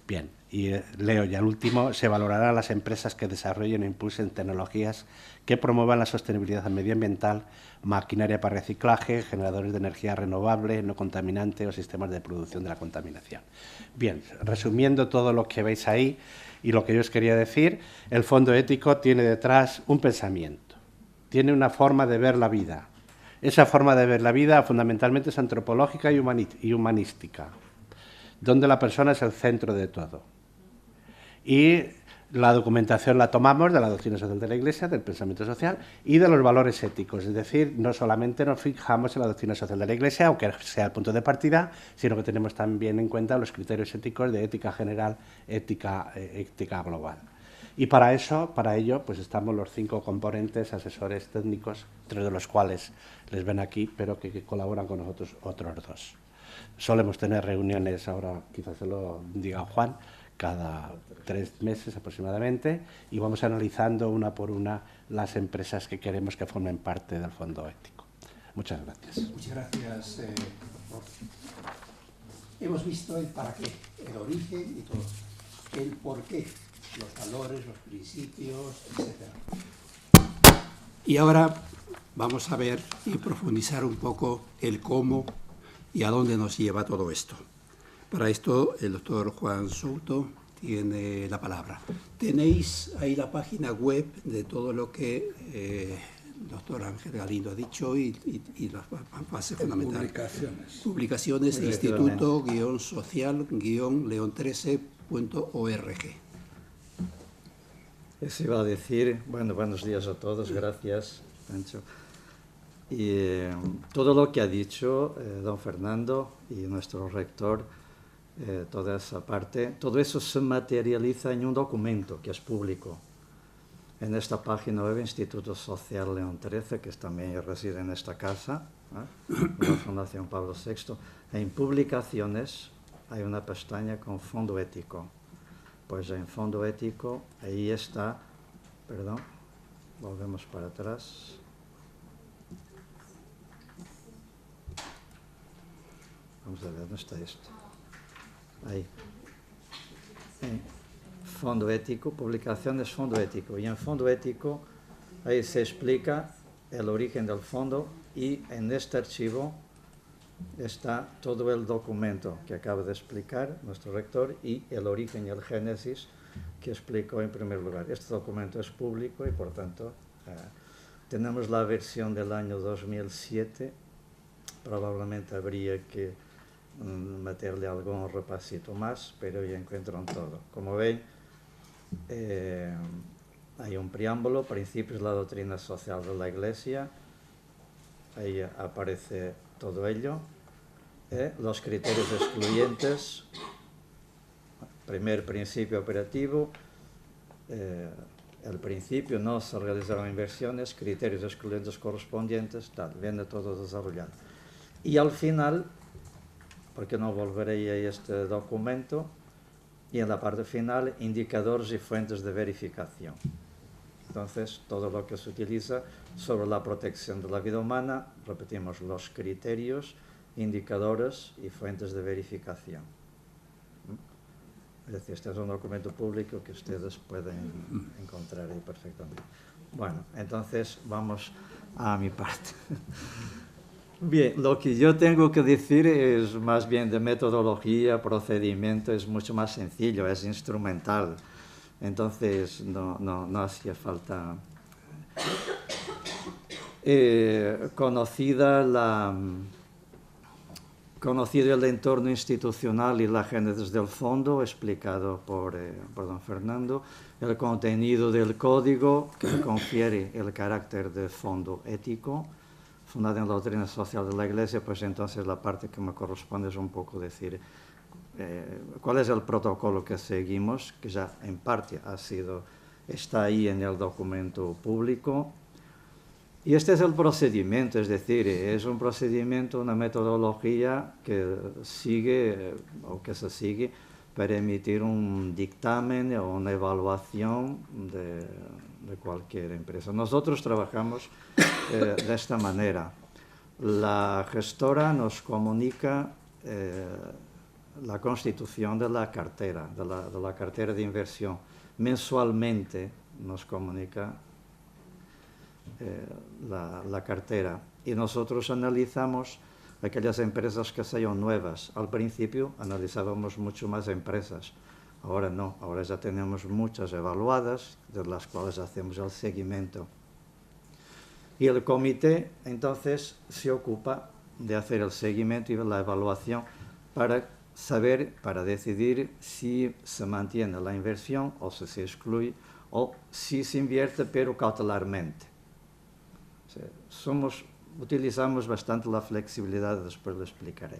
[SPEAKER 3] Bien, y leo ya el último, se valorarán las empresas que desarrollen e impulsen tecnologías que promuevan la sostenibilidad medioambiental, maquinaria para reciclaje, generadores de energía renovable, no contaminante o sistemas de producción de la contaminación. Bien, resumiendo todo lo que veis ahí y lo que yo os quería decir, el fondo ético tiene detrás un pensamiento, tiene una forma de ver la vida. Esa forma de ver la vida fundamentalmente es antropológica y humanística, donde la persona es el centro de todo. Y la documentación la tomamos de la doctrina social de la Iglesia, del pensamiento social y de los valores éticos. Es decir, no solamente nos fijamos en la doctrina social de la Iglesia, aunque sea el punto de partida, sino que tenemos también en cuenta los criterios éticos de ética general, ética global. Y para ello, pues estamos los 5 componentes, asesores técnicos, 3 de los cuales les ven aquí, pero que colaboran con nosotros otros 2. Solemos tener reuniones, ahora quizás se lo diga Juan, cada 3 meses aproximadamente, y vamos analizando una por una las empresas que queremos que formen parte del fondo ético. Muchas gracias.
[SPEAKER 1] Muchas gracias. Hemos visto el para qué, el origen y todo, el por qué, los valores, los principios, etc. Y ahora vamos a ver y profundizar un poco el cómo y a dónde nos lleva todo esto. Para esto, el doctor Juan Souto tiene la palabra. Tenéis ahí la página web de todo lo que el doctor Ángel Galindo ha dicho y las bases fundamentales. Publicaciones instituto-social-leon13.org.
[SPEAKER 4] Eso iba a decir. Bueno, buenos días a todos, gracias, Pancho. Y todo lo que ha dicho don Fernando y nuestro rector, toda esa parte, todo eso se materializa en un documento que es público en esta página web, Instituto Social León 13, que también reside en esta casa, la Fundación Pablo VI. En publicaciones hay una pestaña con fondo ético. Pues en fondo ético, ahí está, perdón, volvemos para atrás. Vamos a ver, ¿dónde está esto? Ahí. Fondo ético, publicaciones fondo ético. Y en fondo ético, ahí se explica el origen del fondo y en este archivo está todo el documento que acaba de explicar nuestro rector y el origen y el génesis que explicó en primer lugar. Este documento es público y, por tanto, tenemos la versión del año 2007. Probablemente habría que meterle algún repasito más, pero ya encuentran todo. Como ven, hay un preámbulo, principios de la doctrina social de la Iglesia, ahí aparece todo ello, los criterios excluyentes, primer principio operativo, el principio, no se realizaron inversiones, criterios excluyentes correspondientes, tal, viene todo desarrollado. Y al final, porque no volveré a este documento, y en la parte final, indicadores y fuentes de verificación. Entonces, todo lo que se utiliza sobre la protección de la vida humana, repetimos, los criterios, indicadores y fuentes de verificación. Es decir, este es un documento público que ustedes pueden encontrar ahí perfectamente. Bueno, entonces vamos a mi parte. Bien, lo que yo tengo que decir es más bien de metodología, procedimiento, es mucho más sencillo, es instrumental. Entonces, no hacía falta. Conocido el entorno institucional y la génesis del fondo, explicado por don Fernando, el contenido del código que confiere el carácter de fondo ético, fundado en la doctrina social de la Iglesia, pues entonces la parte que me corresponde es un poco decir cuál es el protocolo que seguimos, que ya en parte está ahí en el documento público. Y este es el procedimiento, es decir, es un procedimiento, una metodología que sigue o que se sigue para emitir un dictamen o una evaluación de cualquier empresa. Nosotros trabajamos de esta manera. La gestora nos comunica la constitución de la cartera, de la cartera de inversión. Mensualmente nos comunica la cartera y nosotros analizamos aquellas empresas que sean nuevas. Al principio analizábamos mucho más empresas, ahora no, ahora ya tenemos muchas evaluadas, de las cuales hacemos el seguimiento. Y el comité entonces se ocupa de hacer el seguimiento y la evaluación para saber, para decidir si se mantiene la inversión o si se excluye o si se invierte pero cautelarmente. Utilizamos bastante la flexibilidad, después lo explicaré.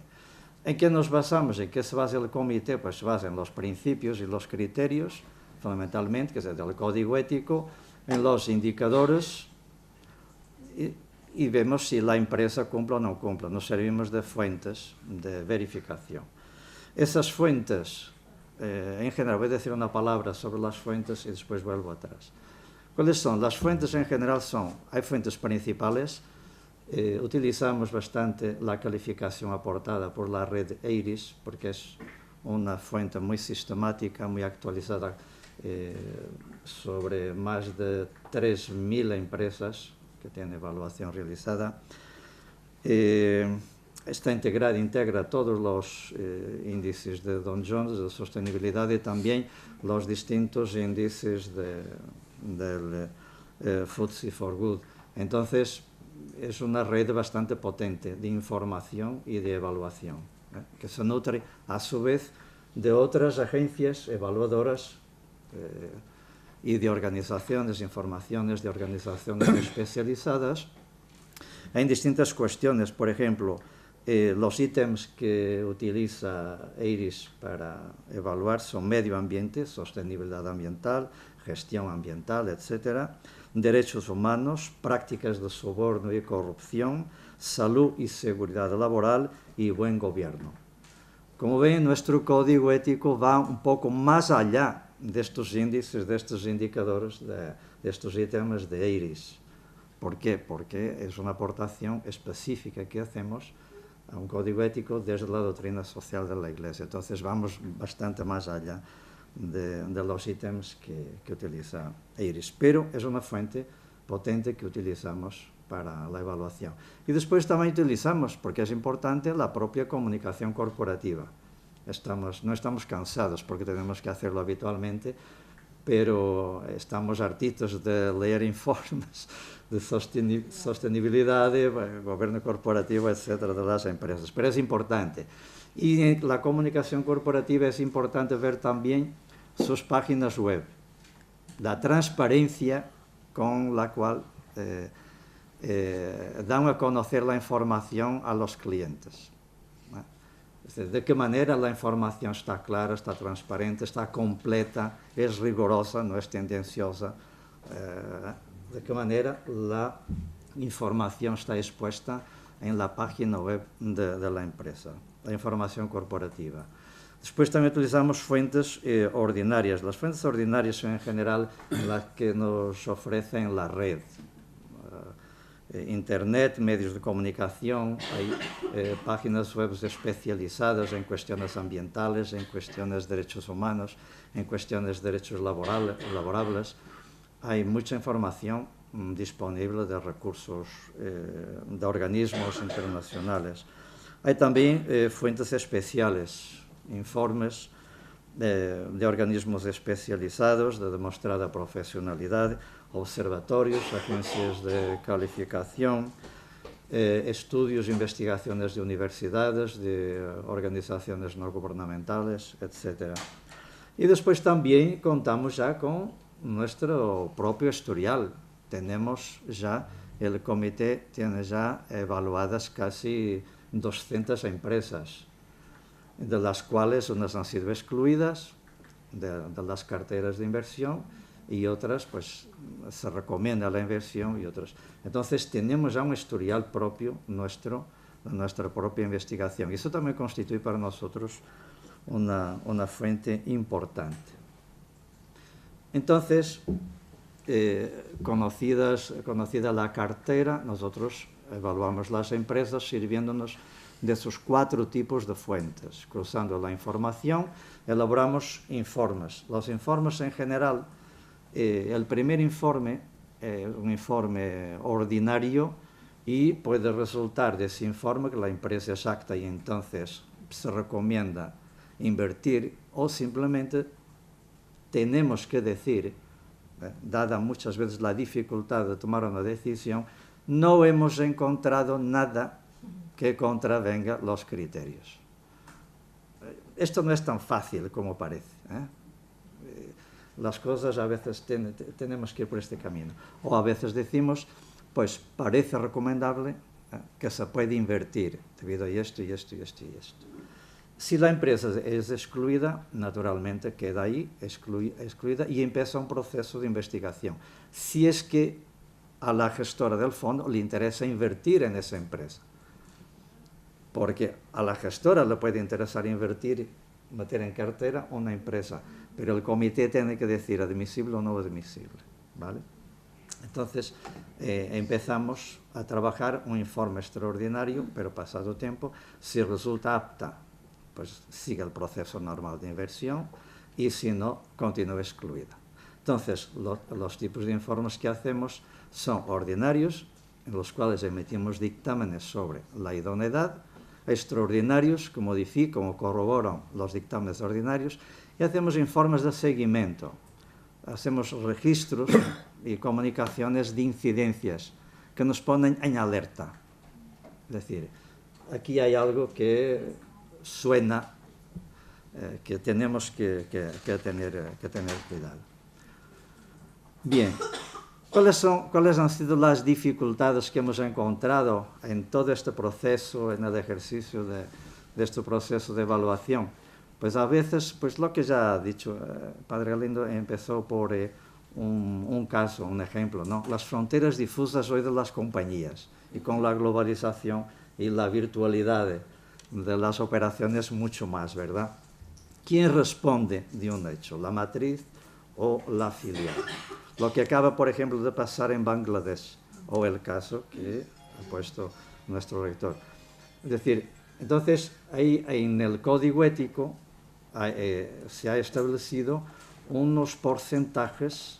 [SPEAKER 4] ¿En qué nos basamos? ¿En qué se basa el comité? Pues se basa en los principios y los criterios, fundamentalmente, que es el código ético, en los indicadores y vemos si la empresa cumple o no cumple. Nos servimos de fuentes de verificación. Esas fuentes en general, voy a decir una palabra sobre las fuentes y después vuelvo atrás. ¿Cuáles son? Las fuentes en general hay fuentes principales. Utilizamos bastante la calificación aportada por la red EIRIS, porque es una fuente muy sistemática, muy actualizada, sobre más de 3.000 empresas que tienen evaluación realizada. Está integra todos los índices de Dow Jones de sostenibilidad y también los distintos índices del FTSE4Good. Entonces, es una red bastante potente de información y de evaluación, que se nutre a su vez de otras agencias evaluadoras y de organizaciones, informaciones de organizaciones especializadas en distintas cuestiones. Por ejemplo, los ítems que utiliza EIRIS para evaluar son medio ambiente, sostenibilidad ambiental, gestión ambiental, etcétera, derechos humanos, prácticas de soborno y corrupción, salud y seguridad laboral y buen gobierno. Como ven, nuestro código ético va un poco más allá de estos índices, de estos indicadores, de estos ítems de EIRIS. ¿Por qué? Porque es una aportación específica que hacemos a un código ético desde la doctrina social de la Iglesia. Entonces vamos bastante más allá de los ítems que utiliza EIRIS. Pero es una fuente potente que utilizamos para la evaluación. Y después también utilizamos, porque es importante, la propia comunicación corporativa. No estamos cansados porque tenemos que hacerlo habitualmente, pero estamos hartitos de leer informes de sostenibilidad, gobierno corporativo, etcétera, de las empresas. Pero es importante. Y en la comunicación corporativa es importante ver también sus páginas web, la transparencia con la cual dan a conocer la información a los clientes. Es decir, de qué manera la información está clara, está transparente, está completa, es rigurosa, no es tendenciosa. De qué manera la información está expuesta en la página web de la empresa, la información corporativa. Después también utilizamos fuentes ordinarias. Las fuentes ordinarias son en general las que nos ofrecen la red. Internet, medios de comunicación, hay páginas web especializadas en cuestiones ambientales, en cuestiones de derechos humanos, en cuestiones de derechos laborables. Hay mucha información disponible de recursos, de organismos internacionales. Hay también fuentes especiales, informes de organismos especializados de demostrada profesionalidad, observatorios, agencias de calificación, estudios e investigaciones de universidades, de organizaciones no gubernamentales, etc. Y después también contamos ya con nuestro propio historial. Tenemos ya, el comité tiene ya evaluadas casi 200 empresas, de las cuales unas han sido excluidas de las carteras de inversión y otras pues se recomienda la inversión y otras. Entonces tenemos ya un historial propio nuestro, de nuestra propia investigación, y eso también constituye para nosotros una fuente importante. Entonces, conocida la cartera, nosotros evaluamos las empresas sirviéndonos de esos 4 tipos de fuentes. Cruzando la información, elaboramos informes. Los informes en general, el primer informe es un informe ordinario y puede resultar de ese informe que la empresa es apta y entonces se recomienda invertir, o simplemente tenemos que decir, dada muchas veces la dificultad de tomar una decisión, no hemos encontrado nada que contravenga los criterios. Esto no es tan fácil como parece. Las cosas a veces tenemos que ir por este camino. O a veces decimos, pues parece recomendable que se puede invertir debido a esto y esto y esto y esto. Si la empresa es excluida, naturalmente queda ahí excluida y empieza un proceso de investigación. Si es que a la gestora del fondo le interesa invertir en esa empresa. Porque a la gestora le puede interesar invertir meter en cartera una empresa, pero el comité tiene que decir admisible o no admisible, ¿vale? Entonces empezamos a trabajar un informe extraordinario, pero pasado tiempo, si resulta apta, pues sigue el proceso normal de inversión, y si no, continúa excluida. Entonces, los tipos de informes que hacemos son ordinarios, en los cuales emitimos dictámenes sobre la idoneidad, extraordinarios, que modifican o corroboran los dictámenes ordinarios, y hacemos informes de seguimiento. Hacemos registros y comunicaciones de incidencias que nos ponen en alerta. Es decir, aquí hay algo que suena, que tenemos que tener cuidado. Bien, ¿cuáles han sido las dificultades que hemos encontrado en todo este proceso, en el ejercicio de este proceso de evaluación? Pues a veces, pues lo que ya ha dicho Padre Galindo, empezó por un caso, un ejemplo, ¿no? Las fronteras difusas hoy de las compañías, y con la globalización y la virtualidad de las operaciones mucho más, ¿verdad? ¿Quién responde de un hecho? ¿La matriz o la filial? Lo que acaba, por ejemplo, de pasar en Bangladesh, o el caso que ha puesto nuestro rector. Es decir, entonces, ahí en el código ético se ha establecido unos porcentajes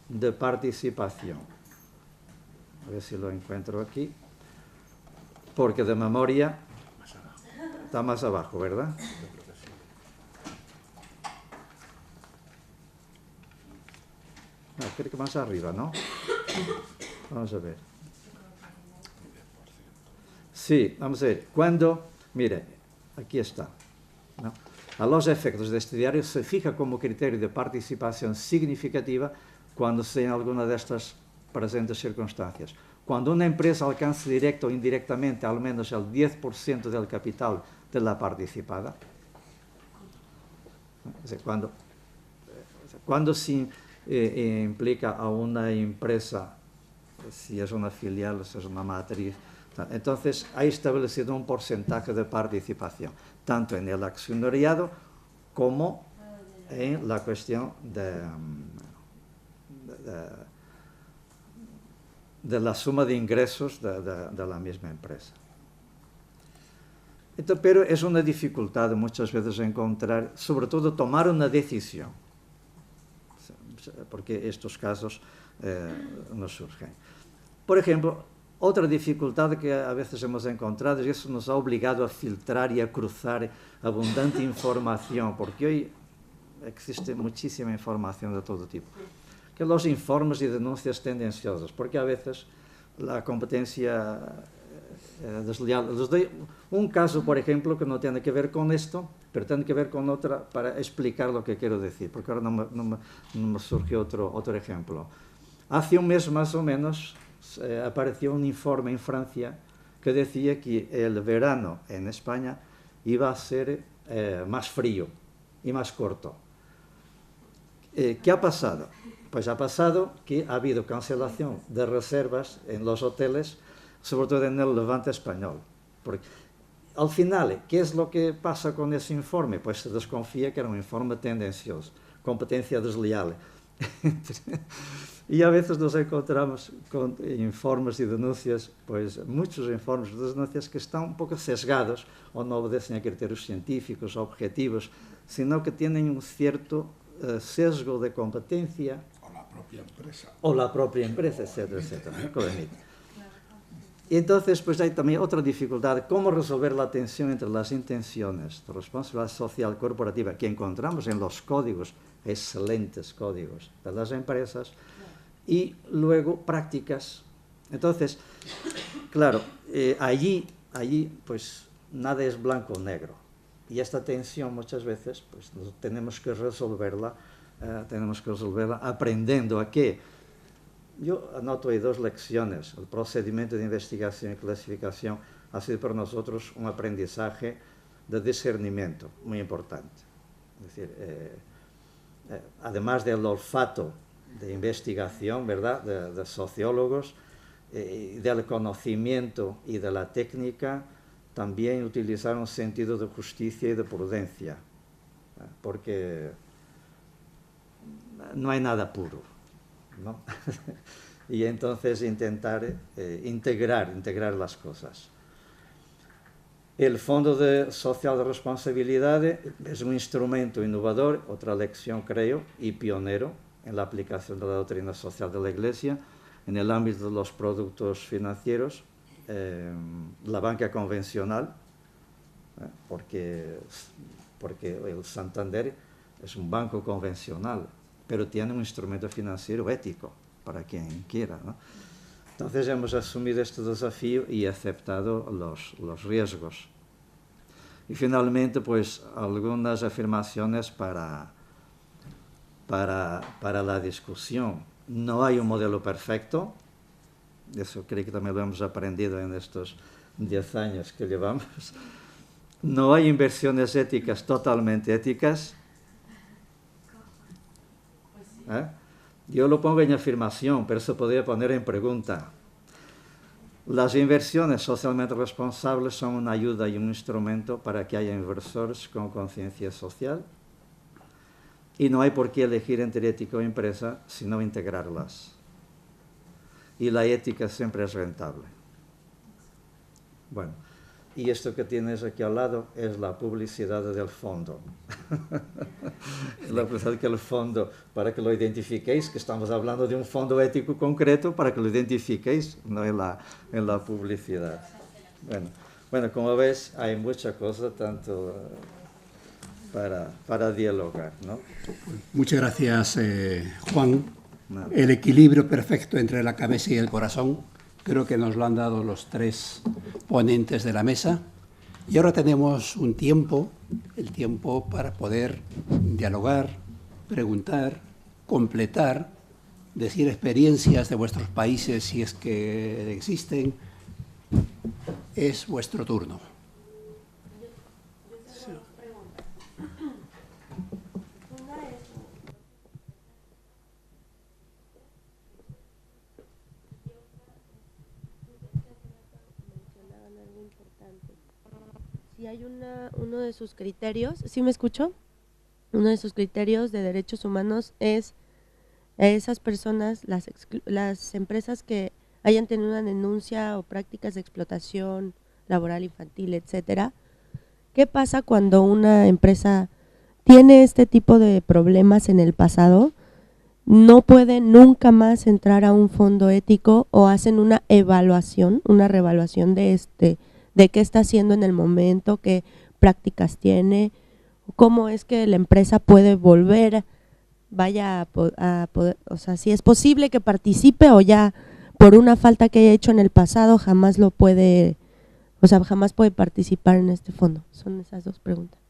[SPEAKER 4] de participación. A ver si lo encuentro aquí. Porque de memoria está más abajo, ¿verdad? No, creo que más arriba, ¿no? Vamos a ver. Sí, vamos a ver. Cuando, mire, aquí está, ¿no? A los efectos de este diario se fija como criterio de participación significativa cuando se den alguna de estas presentes circunstancias. Cuando una empresa alcanza directa o indirectamente al menos el 10% del capital de la participada, es decir, cuando se implica a una empresa, si es una filial, si es una matriz, entonces hay establecido un porcentaje de participación, tanto en el accionariado como en la cuestión de la suma de ingresos de la misma empresa. Entonces, pero es una dificultad muchas veces encontrar, sobre todo tomar una decisión, porque estos casos nos surgen. Por ejemplo, otra dificultad que a veces hemos encontrado es que eso nos ha obligado a filtrar y a cruzar abundante información, porque hoy existe muchísima información de todo tipo. Que los informes y denuncias tendenciosas, porque a veces la competencia desleal. Les doy un caso, por ejemplo, que no tiene que ver con esto, pero tiene que ver con otra para explicar lo que quiero decir, porque ahora no me surgió otro ejemplo. Hace un mes más o menos apareció un informe en Francia que decía que el verano en España iba a ser más frío y más corto. ¿Qué ha pasado? Pues ha pasado que ha habido cancelación de reservas en los hoteles, sobre todo en el Levante español. Porque al final, ¿qué es lo que pasa con ese informe? Pues se desconfía que era un informe tendencioso, competencia desleal. Y a veces nos encontramos con informes y denuncias, pues muchos informes y denuncias que están un poco sesgados o no obedecen a criterios científicos, objetivos, sino que tienen un cierto sesgo de competencia.
[SPEAKER 2] O la propia empresa.
[SPEAKER 4] O la propia empresa, etcétera, etcétera. Y entonces, pues hay también otra dificultad, cómo resolver la tensión entre las intenciones de responsabilidad social corporativa que encontramos en los códigos, excelentes códigos de las empresas, y luego prácticas. Entonces, claro, allí pues nada es blanco o negro. Y esta tensión muchas veces pues tenemos que resolverla aprendiendo a qué. Yo anoto ahí 2 lecciones. El procedimiento de investigación y clasificación ha sido para nosotros un aprendizaje de discernimiento muy importante. Es decir, además del olfato de investigación, ¿verdad?, de sociólogos, del conocimiento y de la técnica, también utilizar un sentido de justicia y de prudencia. porque no hay nada puro, ¿no? Y entonces intentar integrar las cosas. El Fondo Social de Responsabilidad es un instrumento innovador, otra lección creo, y pionero en la aplicación de la doctrina social de la Iglesia en el ámbito de los productos financieros, la banca convencional, porque el Santander es un banco convencional, pero tiene un instrumento financiero ético para quien quiera, ¿no? Entonces hemos asumido este desafío y aceptado los riesgos. Y finalmente, pues, algunas afirmaciones para la discusión. No hay un modelo perfecto, eso creo que también lo hemos aprendido en estos 10 años que llevamos. No hay inversiones éticas totalmente éticas. Yo lo pongo en afirmación, pero se podría poner en pregunta. Las inversiones socialmente responsables son una ayuda y un instrumento para que haya inversores con conciencia social, y no hay por qué elegir entre ética o empresa, sino integrarlas. Y la ética siempre es rentable. Bueno, y esto que tienes aquí al lado es la publicidad del fondo. La publicidad que el fondo, para que lo identifiquéis, que estamos hablando de un fondo ético concreto, para que lo identifiquéis, no en la publicidad. Bueno, como ves, hay mucha cosa, tanto para dialogar, ¿no?
[SPEAKER 1] Muchas gracias, Juan.
[SPEAKER 4] Nada.
[SPEAKER 1] El equilibrio perfecto entre la cabeza y el corazón creo que nos lo han dado los 3 ponentes de la mesa. Y ahora tenemos el tiempo para poder dialogar, preguntar, completar, decir experiencias de vuestros países si es que existen. Es vuestro turno.
[SPEAKER 5] Si hay uno de sus criterios, ¿sí me escucho? Uno de sus criterios de derechos humanos es a esas personas, las empresas que hayan tenido una denuncia o prácticas de explotación laboral infantil, etcétera. ¿Qué pasa cuando una empresa tiene este tipo de problemas en el pasado? No puede nunca más entrar a un fondo ético, o hacen una reevaluación de qué está haciendo en el momento, qué prácticas tiene, cómo es que la empresa puede volver, a poder, o sea, si es posible que participe, o ya por una falta que haya hecho en el pasado jamás puede participar en este fondo. Son esas 2 preguntas.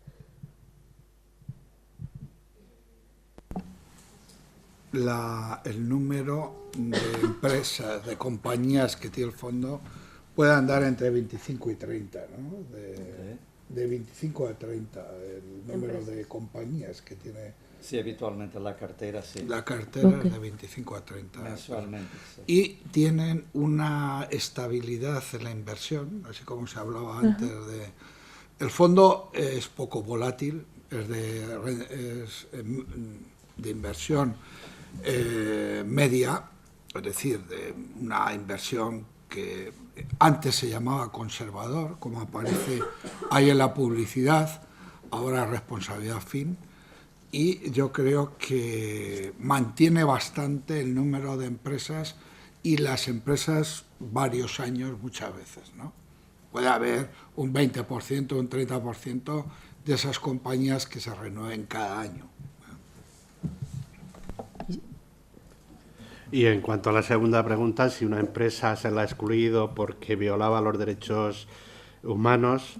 [SPEAKER 2] El número de empresas, de compañías que tiene el fondo puede andar entre 25 y 30, ¿no? De 25 a 30 el número de compañías que tiene.
[SPEAKER 4] Sí, habitualmente la cartera, sí.
[SPEAKER 2] La cartera es de 25 a 30.
[SPEAKER 4] Mensualmente, sí.
[SPEAKER 2] Y tienen una estabilidad en la inversión, así como se hablaba antes de. El fondo es poco volátil, es de inversión media, es decir, de una inversión que antes se llamaba conservador, como aparece ahí en la publicidad, ahora responsabilidad fin, y yo creo que mantiene bastante el número de empresas, y las empresas varios años muchas veces, ¿no? Puede haber un 20%, un 30% de esas compañías que se renueven cada año.
[SPEAKER 3] Y en cuanto a la segunda pregunta, si una empresa se la ha excluido porque violaba los derechos humanos,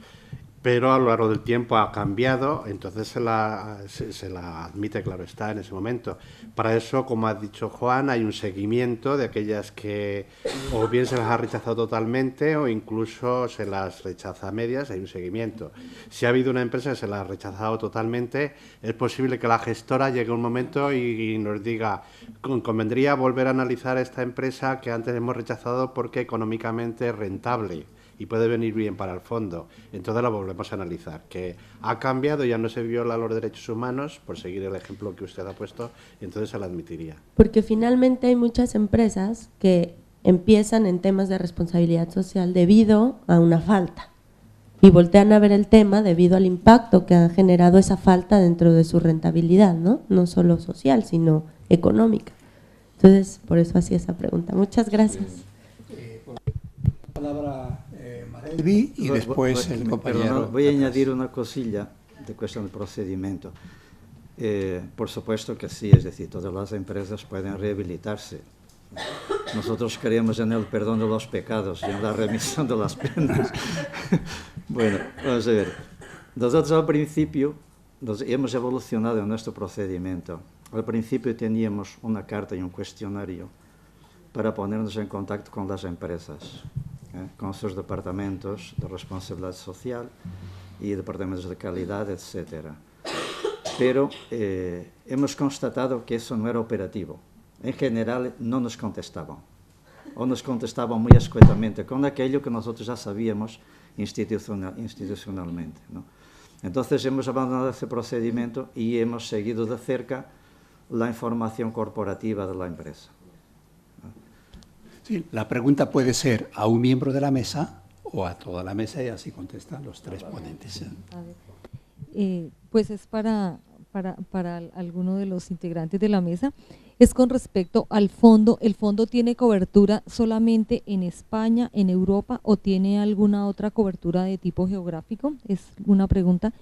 [SPEAKER 3] pero a lo largo del tiempo ha cambiado, entonces se la admite, claro está, en ese momento. Para eso, como ha dicho Juan, hay un seguimiento de aquellas que o bien se las ha rechazado totalmente o incluso se las rechaza a medias, hay un seguimiento. Si ha habido una empresa que se la ha rechazado totalmente, es posible que la gestora llegue un momento y nos diga: convendría volver a analizar esta empresa que antes hemos rechazado porque económicamente es rentable. y puede venir bien para el fondo, entonces la volvemos a analizar. Que ha cambiado, ya no se viola los derechos humanos, por seguir el ejemplo que usted ha puesto, entonces se la admitiría.
[SPEAKER 5] Porque finalmente hay muchas empresas que empiezan en temas de responsabilidad social debido a una falta y voltean a ver el tema debido al impacto que ha generado esa falta dentro de su rentabilidad, ¿no? No solo social, sino económica. Entonces, por eso hacía esa pregunta. Muchas gracias.
[SPEAKER 2] Palabra Marelvi y después el compañero.
[SPEAKER 4] Perdón, voy a añadir una cosilla de cuestión del procedimiento. Por supuesto que sí, es decir, todas las empresas pueden rehabilitarse. Nosotros creemos en el perdón de los pecados y en la remisión de las penas. Bueno, vamos a ver. Nosotros al principio hemos evolucionado en nuestro procedimiento. Al principio teníamos una carta y un cuestionario para ponernos en contacto con las empresas, con sus departamentos de responsabilidad social y departamentos de calidad, etcétera. Pero hemos constatado que eso no era operativo. En general no nos contestaban, o nos contestaban muy escuetamente, con aquello que nosotros ya sabíamos institucionalmente, ¿no? Entonces hemos abandonado ese procedimiento y hemos seguido de cerca la información corporativa de la empresa.
[SPEAKER 1] Sí, la pregunta puede ser a un miembro de la mesa o a toda la mesa y así contestan los tres ponentes.
[SPEAKER 6] Pues es para alguno de los integrantes de la mesa. Es con respecto al fondo. ¿El fondo tiene cobertura solamente en España, en Europa, o tiene alguna otra cobertura de tipo geográfico? Es una pregunta.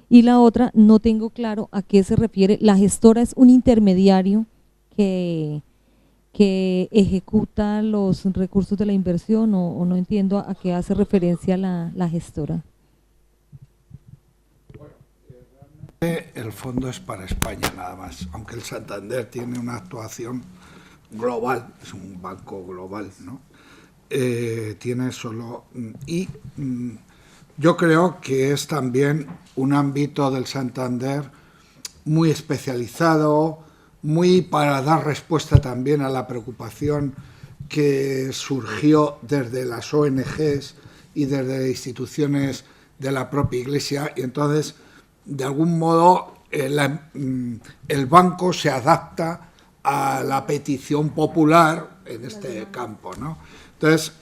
[SPEAKER 6] Y la otra, no tengo claro a qué se refiere. ¿La gestora es un intermediario que ejecuta los recursos de la inversión o no entiendo a qué hace referencia la gestora?
[SPEAKER 2] El fondo es para España nada más, aunque el Santander tiene una actuación global, es un banco global, ¿no? Tiene solo... Y yo creo que es también un ámbito del Santander muy especializado, muy para dar respuesta también a la preocupación que surgió desde las ONGs y desde instituciones de la propia Iglesia, y entonces de algún modo el banco se adapta a la petición popular en este campo, ¿no? Entonces,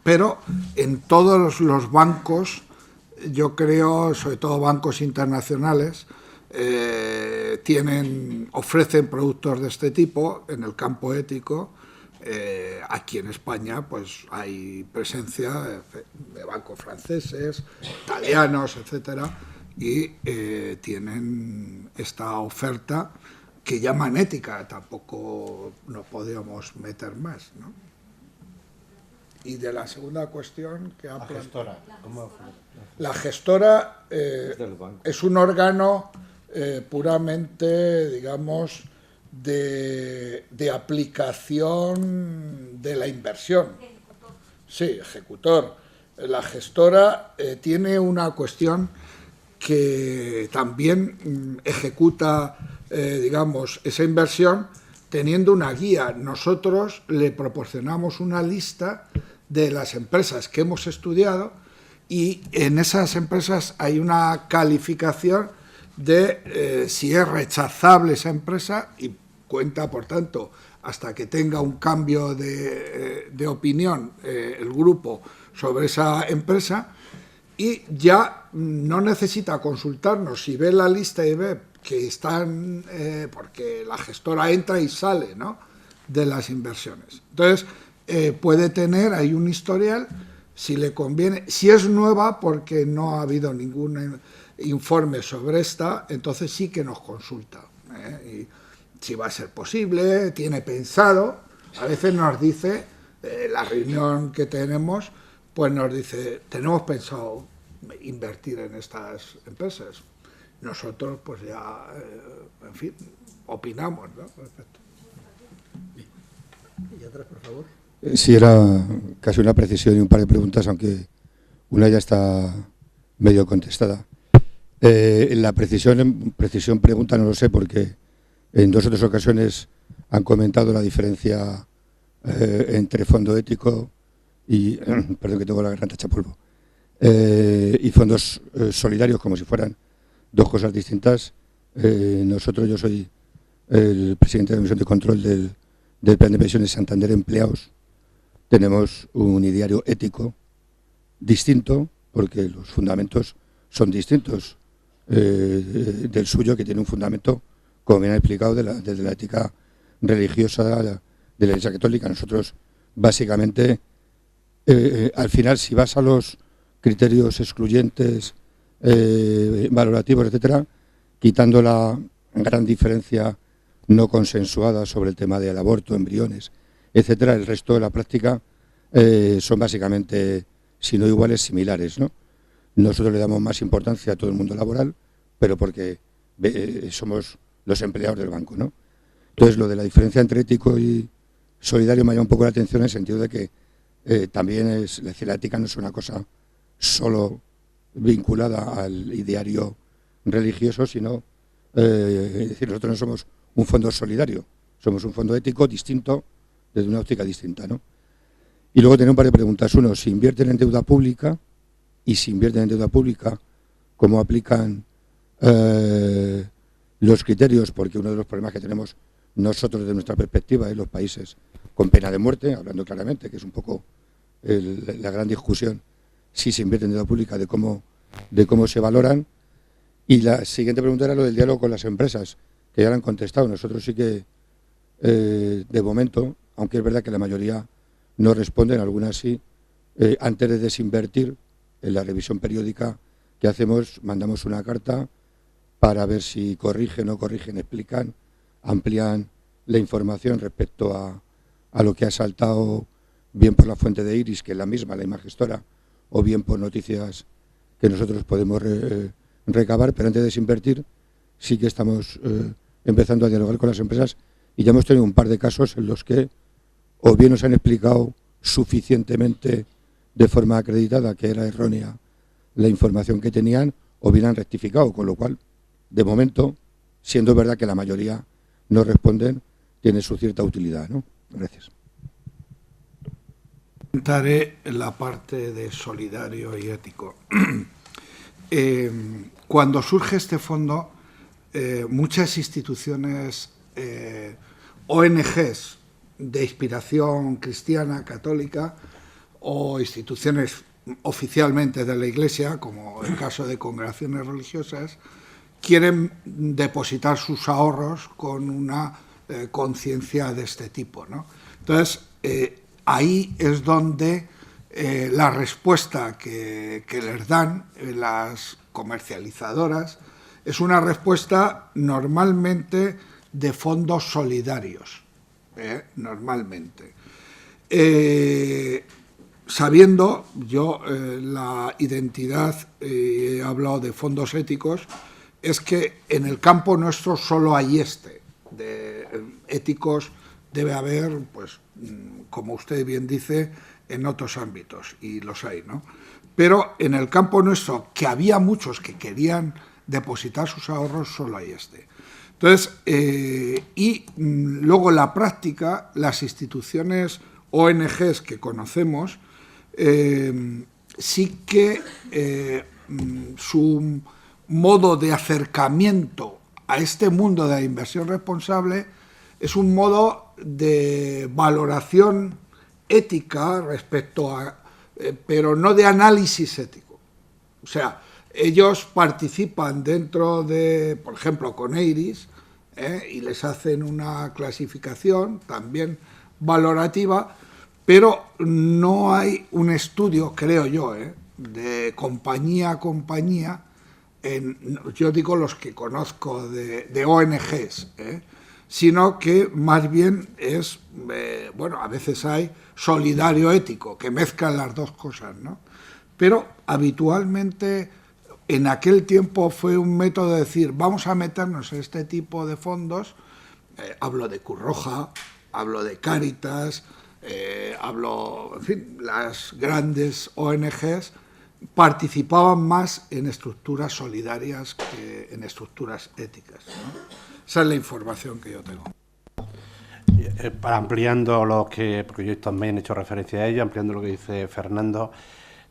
[SPEAKER 2] pero en todos los bancos, yo creo, sobre todo bancos internacionales, ofrecen productos de este tipo en el campo ético. Aquí en España pues hay presencia de bancos franceses, italianos, etcétera, y tienen esta oferta que llaman ética, tampoco nos podíamos meter más, ¿no? Y de la segunda cuestión que ha planteado. La gestora es un órgano puramente, digamos, de aplicación de la inversión. Sí, ejecutor. La gestora tiene una cuestión que también ejecuta, digamos, esa inversión teniendo una guía. Nosotros le proporcionamos una lista de las empresas que hemos estudiado y en esas empresas hay una calificación de si es rechazable esa empresa y cuenta, por tanto, hasta que tenga un cambio de opinión el grupo sobre esa empresa, y ya no necesita consultarnos. Si ve la lista y ve que están, porque la gestora entra y sale, ¿no?, de las inversiones. Entonces, puede tener ahí un historial, si le conviene. Si es nueva, porque no ha habido ningún informe sobre esta, entonces sí que nos consulta. Y si va a ser posible, tiene pensado, a veces nos dice, la reunión que tenemos, pues nos dice, tenemos pensado invertir en estas empresas. Nosotros pues ya, en fin, opinamos, ¿no? Perfecto.
[SPEAKER 1] ¿Y atrás, por favor?
[SPEAKER 7] Sí, era casi una precisión y un par de preguntas, aunque una ya está medio contestada. La precisión pregunta no lo sé, porque en 2 o 3 ocasiones han comentado la diferencia entre fondo ético y perdón que tengo la garganta hecha polvo, y fondos solidarios como si fueran dos cosas distintas. Yo soy el presidente de la Comisión de Control del Plan de Pensiones Santander Empleados. Tenemos un ideario ético distinto, porque los fundamentos son distintos del suyo, que tiene un fundamento, como bien ha explicado, desde la ética religiosa de la Iglesia Católica. Nosotros, básicamente, al final, si vas a los criterios excluyentes, valorativos, etcétera, quitando la gran diferencia no consensuada sobre el tema del aborto, embriones, etcétera, el resto de la práctica son básicamente, si no iguales, similares, ¿no? Nosotros le damos más importancia a todo el mundo laboral, pero porque somos los empleados del banco, ¿no? Entonces, lo de la diferencia entre ético y solidario me llama un poco la atención en el sentido de que también es decir, la ética no es una cosa solo vinculada al ideario religioso, sino es decir, nosotros no somos un fondo solidario, somos un fondo ético distinto, desde una óptica distinta, ¿no? Y luego tenemos un par de preguntas. Uno, si invierten en deuda pública, y si invierten en deuda pública, ¿cómo aplican los criterios? Porque uno de los problemas que tenemos nosotros desde nuestra perspectiva es los países con pena de muerte, hablando claramente, que es un poco la gran discusión, si se invierte en deuda pública, de cómo se valoran. Y la siguiente pregunta era lo del diálogo con las empresas, que ya lo han contestado. Nosotros sí que, de momento, aunque es verdad que la mayoría no responden, algunas sí, antes de desinvertir, en la revisión periódica que hacemos, mandamos una carta para ver si corrigen, no corrigen, explican, amplían la información respecto a lo que ha saltado, bien por la fuente de Iris, que es la misma, la imagestora, o bien por noticias que nosotros podemos recabar, pero antes de desinvertir sí que estamos empezando a dialogar con las empresas, y ya hemos tenido un par de casos en los que o bien nos han explicado suficientemente de forma acreditada que era errónea la información que tenían, o bien han rectificado, con lo cual, de momento, siendo verdad que la mayoría no responden, tiene su cierta utilidad, ¿no? Gracias.
[SPEAKER 2] Comentaré la parte de solidario y ético. Cuando surge este fondo, muchas instituciones, ONGs de inspiración cristiana, católica, o instituciones oficialmente de la Iglesia, como el caso de congregaciones religiosas, quieren depositar sus ahorros con una conciencia de este tipo, ¿no? Entonces, ahí es donde la respuesta que les dan las comercializadoras es una respuesta normalmente de fondos solidarios, normalmente. Sabiendo yo la identidad, he hablado de fondos éticos, es que en el campo nuestro solo hay de éticos debe haber, pues, como usted bien dice, en otros ámbitos, y los hay, ¿no? Pero en el campo nuestro, que había muchos que querían depositar sus ahorros, solo hay Entonces, y luego la práctica, las instituciones ONGs que conocemos, sí que su modo de acercamiento a este mundo de la inversión responsable es un modo de valoración ética respecto a, pero no de análisis ético. O sea, ellos participan dentro de, por ejemplo, con Iris, y les hacen una clasificación también valorativa, pero no hay un estudio, creo yo, de compañía a compañía, yo digo los que conozco de ONGs, sino que más bien es, bueno, a veces hay solidario ético, que mezclan las dos cosas, ¿no? Pero habitualmente en aquel tiempo fue un método de decir, vamos a meternos en este tipo de fondos, hablo de Cruz Roja, hablo de Cáritas, hablo, en fin, las grandes ONGs participaban más en estructuras solidarias que en estructuras éticas, ¿no? Esa es la información que yo tengo.
[SPEAKER 3] para ampliando lo que, porque yo también he hecho referencia a ello, ampliando lo que dice Fernando,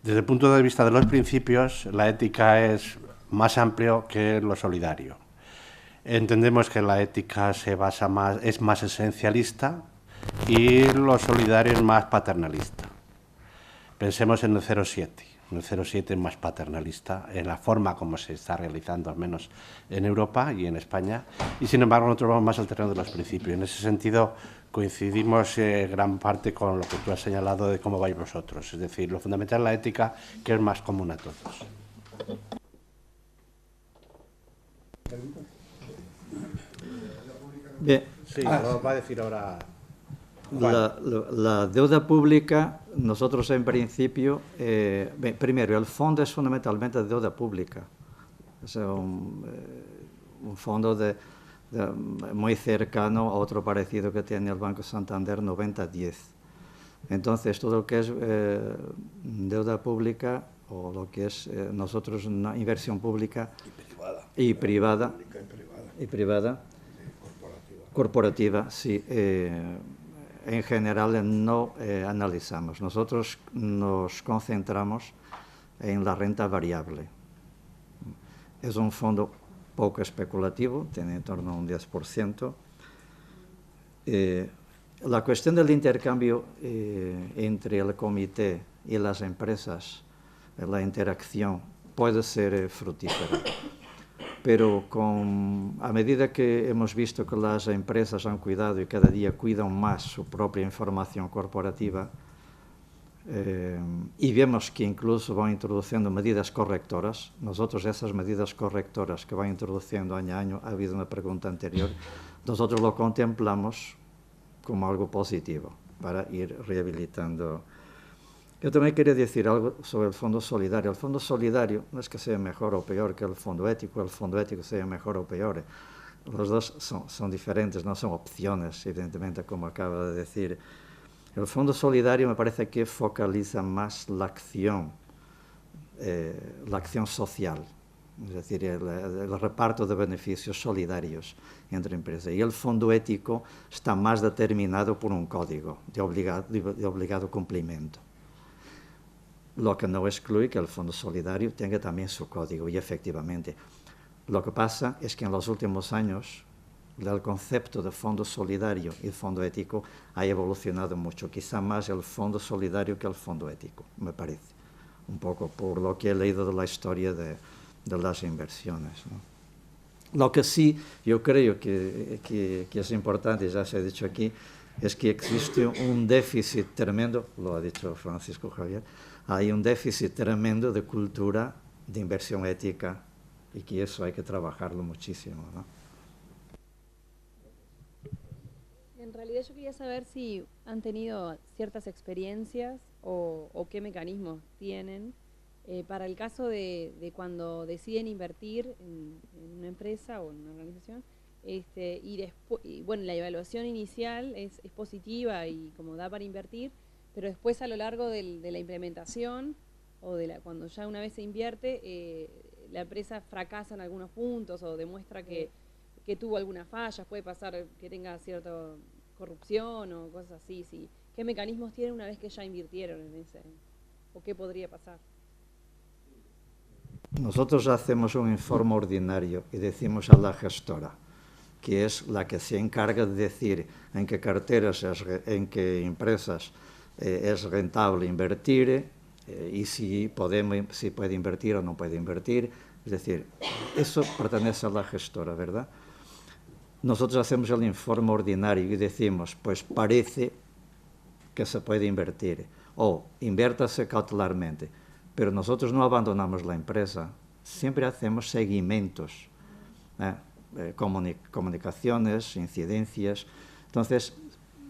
[SPEAKER 3] desde el punto de vista de los principios, la ética es más amplio que lo solidario. Entendemos que la ética es más esencialista y lo solidario es más paternalista. Pensemos en el 07. El 07 es más paternalista en la forma como se está realizando, al menos en Europa y en España, y sin embargo nosotros vamos más al terreno de los principios. En ese sentido coincidimos gran parte con lo que tú has señalado de cómo vais vosotros, es decir, lo fundamental es la ética, que es más común a todos.
[SPEAKER 4] Bien.
[SPEAKER 3] Sí, lo va a decir ahora.
[SPEAKER 4] La deuda pública, nosotros en principio, primero, el fondo es fundamentalmente de deuda pública. Es un fondo muy cercano a otro parecido que tiene el Banco Santander, 90-10. Entonces, todo lo que es deuda pública o lo que es nosotros una inversión pública y privada, corporativa, sí. En general no analizamos. Nosotros nos concentramos en la renta variable. Es un fondo poco especulativo, tiene en torno a un 10%. La cuestión del intercambio entre el comité y las empresas, la interacción puede ser fructífera. Pero a medida que hemos visto que las empresas han cuidado y cada día cuidan más su propia información corporativa, y vemos que incluso van introduciendo medidas correctoras, nosotros esas medidas correctoras que van introduciendo año a año, ha habido una pregunta anterior, nosotros lo contemplamos como algo positivo para ir rehabilitando. Yo también quería decir algo sobre el Fondo Solidario. El Fondo Solidario no es que sea mejor o peor que el Fondo Ético sea mejor o peor. Los dos son diferentes, no son opciones, evidentemente, como acaba de decir. El Fondo Solidario me parece que focaliza más la acción social, es decir, el reparto de beneficios solidarios entre empresas. Y el Fondo Ético está más determinado por un código de obligado cumplimiento. Lo que no excluye que el Fondo Solidario tenga también su código, y efectivamente. Lo que pasa es que en los últimos años el concepto de Fondo Solidario y Fondo Ético ha evolucionado mucho, quizá más el Fondo Solidario que el Fondo Ético, me parece, un poco por lo que he leído de la historia de las inversiones, ¿no? Lo que sí yo creo que es importante, ya se ha dicho aquí, es que existe un déficit tremendo, lo ha dicho Francisco Javier, hay un déficit tremendo de cultura de inversión ética y que eso hay que trabajarlo muchísimo, ¿no?
[SPEAKER 8] En realidad yo quería saber si han tenido ciertas experiencias o qué mecanismos tienen para el caso de cuando deciden invertir en una empresa o en una organización, y bueno, la evaluación inicial es positiva y como da para invertir, pero después a lo largo de la implementación o cuando ya una vez se invierte, la empresa fracasa en algunos puntos o demuestra que tuvo algunas fallas, puede pasar que tenga cierta corrupción o cosas así, sí. ¿Qué mecanismos tienen una vez que ya invirtieron en ese? ¿O qué podría pasar?
[SPEAKER 4] Nosotros hacemos un informe ordinario y decimos a la gestora, que es la que se encarga de decir en qué carteras, en qué empresas es rentable invertir y si puede invertir o no puede invertir. Es decir, eso pertenece a la gestora, ¿verdad? Nosotros hacemos el informe ordinario y decimos, pues parece que se puede invertir o inviértase cautelarmente, pero nosotros no abandonamos la empresa, siempre hacemos seguimientos, comunicaciones, incidencias. Entonces,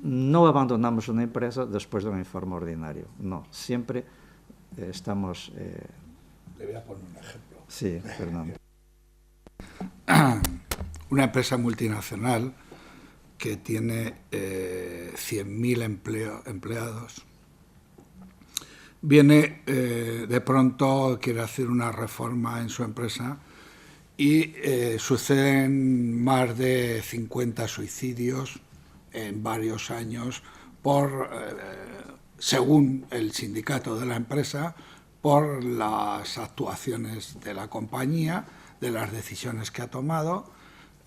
[SPEAKER 4] no abandonamos una empresa después de un informe ordinario, no, siempre estamos...
[SPEAKER 2] Le voy a poner un ejemplo.
[SPEAKER 4] Sí, Fernando.
[SPEAKER 2] Una empresa multinacional que tiene 100.000 empleados, viene de pronto, quiere hacer una reforma en su empresa y suceden más de 50 suicidios en varios años por, según el sindicato de la empresa, por las actuaciones de la compañía, de las decisiones que ha tomado,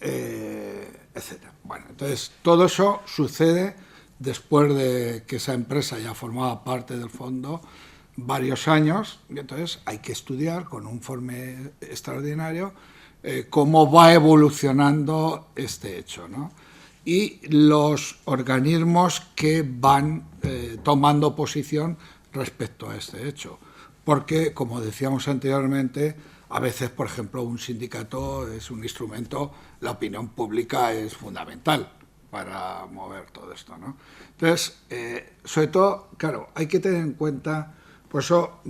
[SPEAKER 2] etc. Bueno, entonces, todo eso sucede después de que esa empresa ya formaba parte del fondo varios años, y entonces hay que estudiar con un informe extraordinario cómo va evolucionando este hecho, ¿no? Y los organismos que van tomando posición respecto a este hecho. Porque, como decíamos anteriormente, a veces, por ejemplo, un sindicato es un instrumento, la opinión pública es fundamental para mover todo esto, ¿no? Entonces, sobre todo, claro, hay que tener en cuenta, por eso,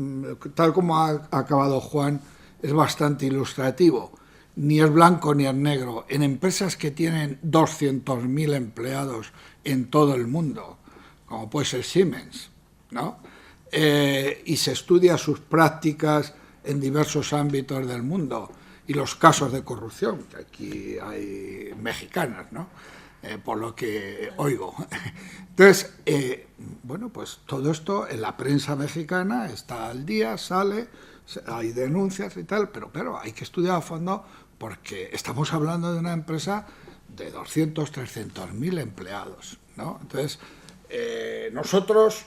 [SPEAKER 2] tal como ha acabado Juan, es bastante ilustrativo. Ni es blanco ni es negro. En empresas que tienen 200.000 empleados en todo el mundo, como puede ser Siemens, ¿no? Y se estudia sus prácticas en diversos ámbitos del mundo y los casos de corrupción, que aquí hay mexicanas, ¿no? Por lo que oigo. Entonces, bueno, pues todo esto en la prensa mexicana está al día, sale, hay denuncias y tal, pero claro, hay que estudiar a fondo porque estamos hablando de una empresa de 200, 300.000 empleados, ¿no? Entonces, nosotros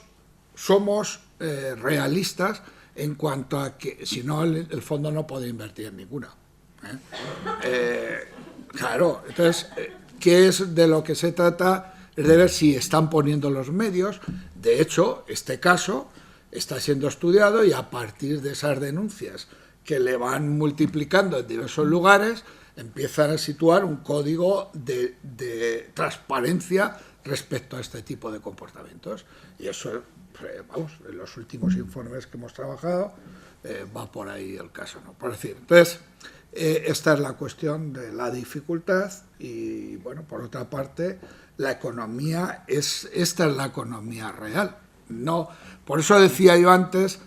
[SPEAKER 2] somos realistas en cuanto a que, si no, el fondo no puede invertir en ninguna. Claro, entonces, ¿qué es de lo que se trata? Es de ver si están poniendo los medios. De hecho, este caso está siendo estudiado y a partir de esas denuncias que le van multiplicando en diversos lugares, empiezan a situar un código de transparencia respecto a este tipo de comportamientos. Y eso, vamos, en los últimos informes que hemos trabajado, va por ahí el caso, ¿no? Por decir, entonces, esta es la cuestión de la dificultad y, bueno, por otra parte, la economía, esta es la economía real. No, por eso decía yo antes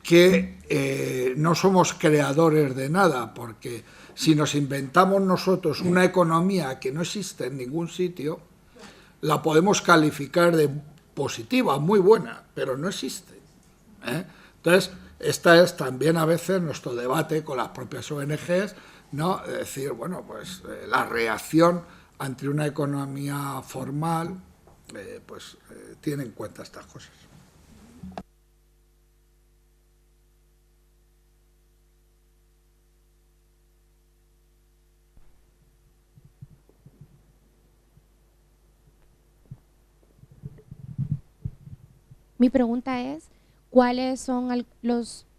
[SPEAKER 2] que no somos creadores de nada, porque si nos inventamos nosotros una economía que no existe en ningún sitio, la podemos calificar de positiva, muy buena, pero no existe, ¿eh? Entonces, esta es también a veces nuestro debate con las propias ONGs, ¿no? Es decir, bueno, pues la reacción ante una economía formal, tiene en cuenta estas cosas.
[SPEAKER 9] Mi pregunta es, ¿cuáles son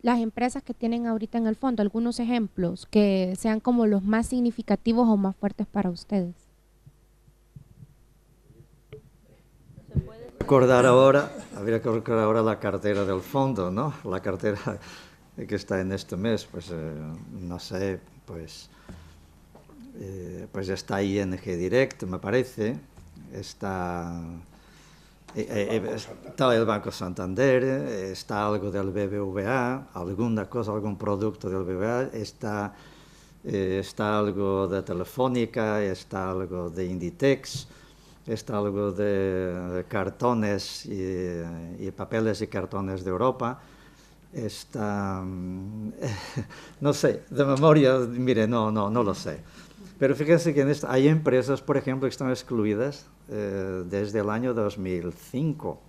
[SPEAKER 9] las empresas que tienen ahorita en el fondo? Algunos ejemplos que sean como los más significativos o más fuertes para ustedes.
[SPEAKER 4] Habría que recordar ahora la cartera del fondo, ¿no? La cartera que está en este mes, pues no sé, pues está ING Direct, me parece, está el Banco Santander, está algo del BBVA, alguna cosa, algún producto del BBVA, está algo de Telefónica, está algo de Inditex, está algo de cartones y papeles y cartones de Europa, está, no sé, de memoria, mire, no lo sé. Pero fíjense que hay empresas, por ejemplo, que están excluidas desde el año 2005.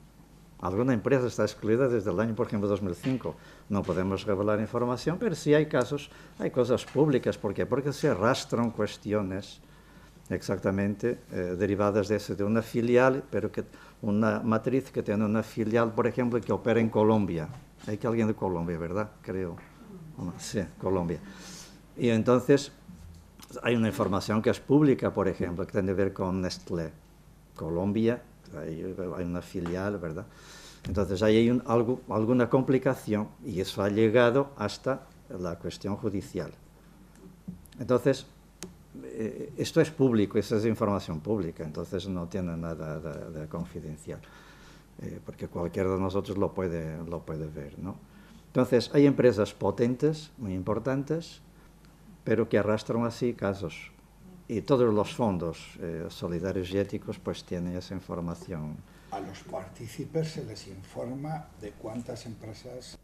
[SPEAKER 4] Alguna empresa está excluida desde el año, por ejemplo, 2005. No podemos revelar información, pero sí hay casos, hay cosas públicas. ¿Por qué? Porque se arrastran cuestiones exactamente derivadas de una filial, pero que una matriz que tiene una filial, por ejemplo, que opera en Colombia. Hay que alguien de Colombia, ¿verdad? Creo. Sí, Colombia. Y entonces hay una información que es pública, por ejemplo, que tiene que ver con Nestlé Colombia, hay una filial, ¿verdad? Entonces ahí hay alguna complicación y eso ha llegado hasta la cuestión judicial. Entonces, esto es público, esa es información pública, entonces no tiene nada de confidencial, porque cualquiera de nosotros lo puede ver, ¿no? Entonces, hay empresas potentes, muy importantes, pero que arrastran así casos y todos los fondos solidarios y éticos pues tienen esa información.
[SPEAKER 2] A los partícipes se les informa de cuántas empresas...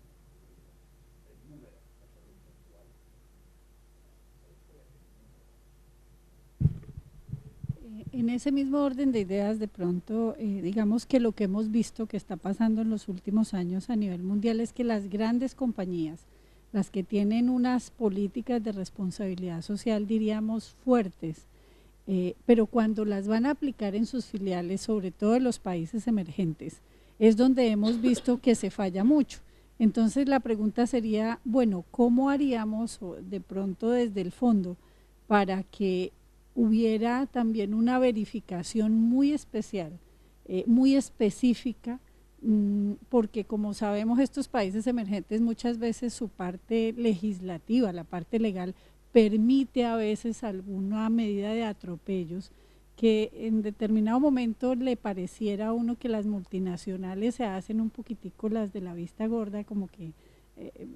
[SPEAKER 10] En ese mismo orden de ideas, de pronto, digamos que lo que hemos visto que está pasando en los últimos años a nivel mundial es que las grandes compañías, las que tienen unas políticas de responsabilidad social, diríamos, fuertes, pero cuando las van a aplicar en sus filiales, sobre todo en los países emergentes, es donde hemos visto que se falla mucho. Entonces la pregunta sería, bueno, ¿cómo haríamos de pronto desde el fondo para que hubiera también una verificación muy especial, muy específica, porque como sabemos estos países emergentes muchas veces su parte legislativa, la parte legal, permite a veces alguna medida de atropellos que en determinado momento le pareciera a uno que las multinacionales se hacen un poquitico las de la vista gorda, como que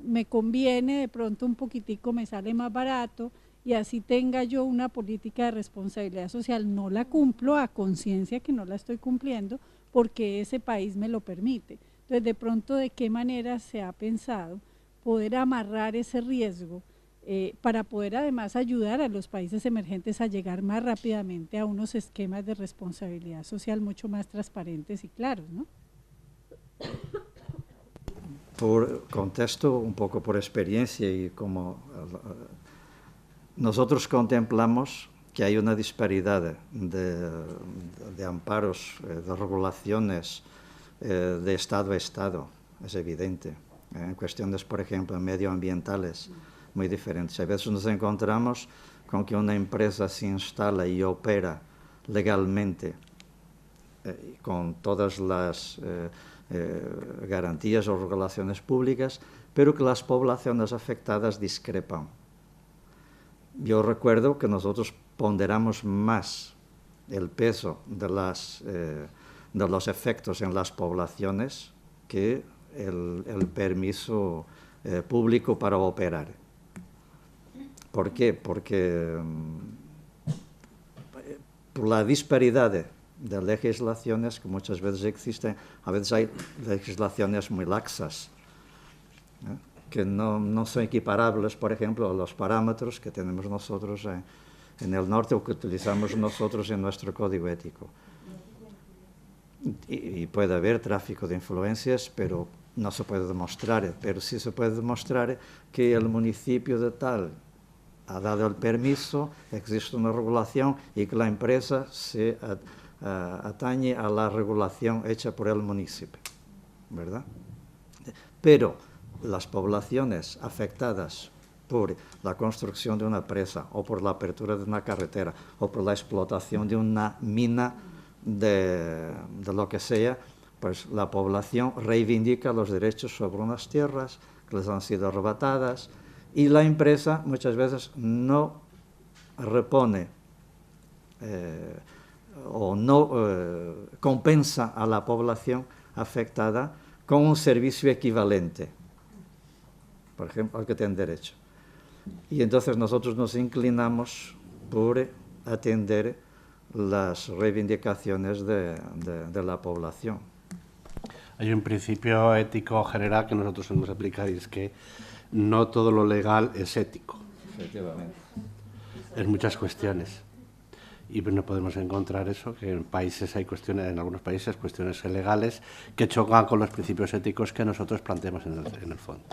[SPEAKER 10] me conviene, de pronto un poquitico me sale más barato, y así tenga yo una política de responsabilidad social, no la cumplo a conciencia que no la estoy cumpliendo porque ese país me lo permite. Entonces, de pronto, ¿de qué manera se ha pensado poder amarrar ese riesgo para poder además ayudar a los países emergentes a llegar más rápidamente a unos esquemas de responsabilidad social mucho más transparentes y claros, ¿no?
[SPEAKER 4] Contesto un poco por experiencia y como... Nosotros contemplamos que hay una disparidad de amparos, de regulaciones de Estado a Estado, es evidente. En cuestiones, por ejemplo, medioambientales, muy diferentes. A veces nos encontramos con que una empresa se instala y opera legalmente, con todas las garantías o regulaciones públicas, pero que las poblaciones afectadas discrepan. Yo recuerdo que nosotros ponderamos más el peso de los efectos en las poblaciones que el permiso público para operar. ¿Por qué? Porque por la disparidad de legislaciones que muchas veces existen, a veces hay legislaciones muy laxas, que no son equiparables, por ejemplo, a los parámetros que tenemos nosotros en el norte o que utilizamos nosotros en nuestro código ético. Y puede haber tráfico de influencias, pero no se puede demostrar, pero sí se puede demostrar que el municipio de tal ha dado el permiso, existe una regulación y que la empresa se atañe a la regulación hecha por el municipio, ¿verdad? Pero las poblaciones afectadas por la construcción de una presa o por la apertura de una carretera o por la explotación de una mina de lo que sea, pues la población reivindica los derechos sobre unas tierras que les han sido arrebatadas y la empresa muchas veces no repone o no compensa a la población afectada con un servicio equivalente, por ejemplo, al que tienen derecho. Y entonces nosotros nos inclinamos por atender las reivindicaciones de la población.
[SPEAKER 3] Hay un principio ético general que nosotros hemos aplicado y es que no todo lo legal es ético.
[SPEAKER 4] Efectivamente.
[SPEAKER 3] En muchas cuestiones. Y no podemos encontrar eso, que en países hay cuestiones, en algunos países, cuestiones legales que chocan con los principios éticos que nosotros planteamos en el fondo.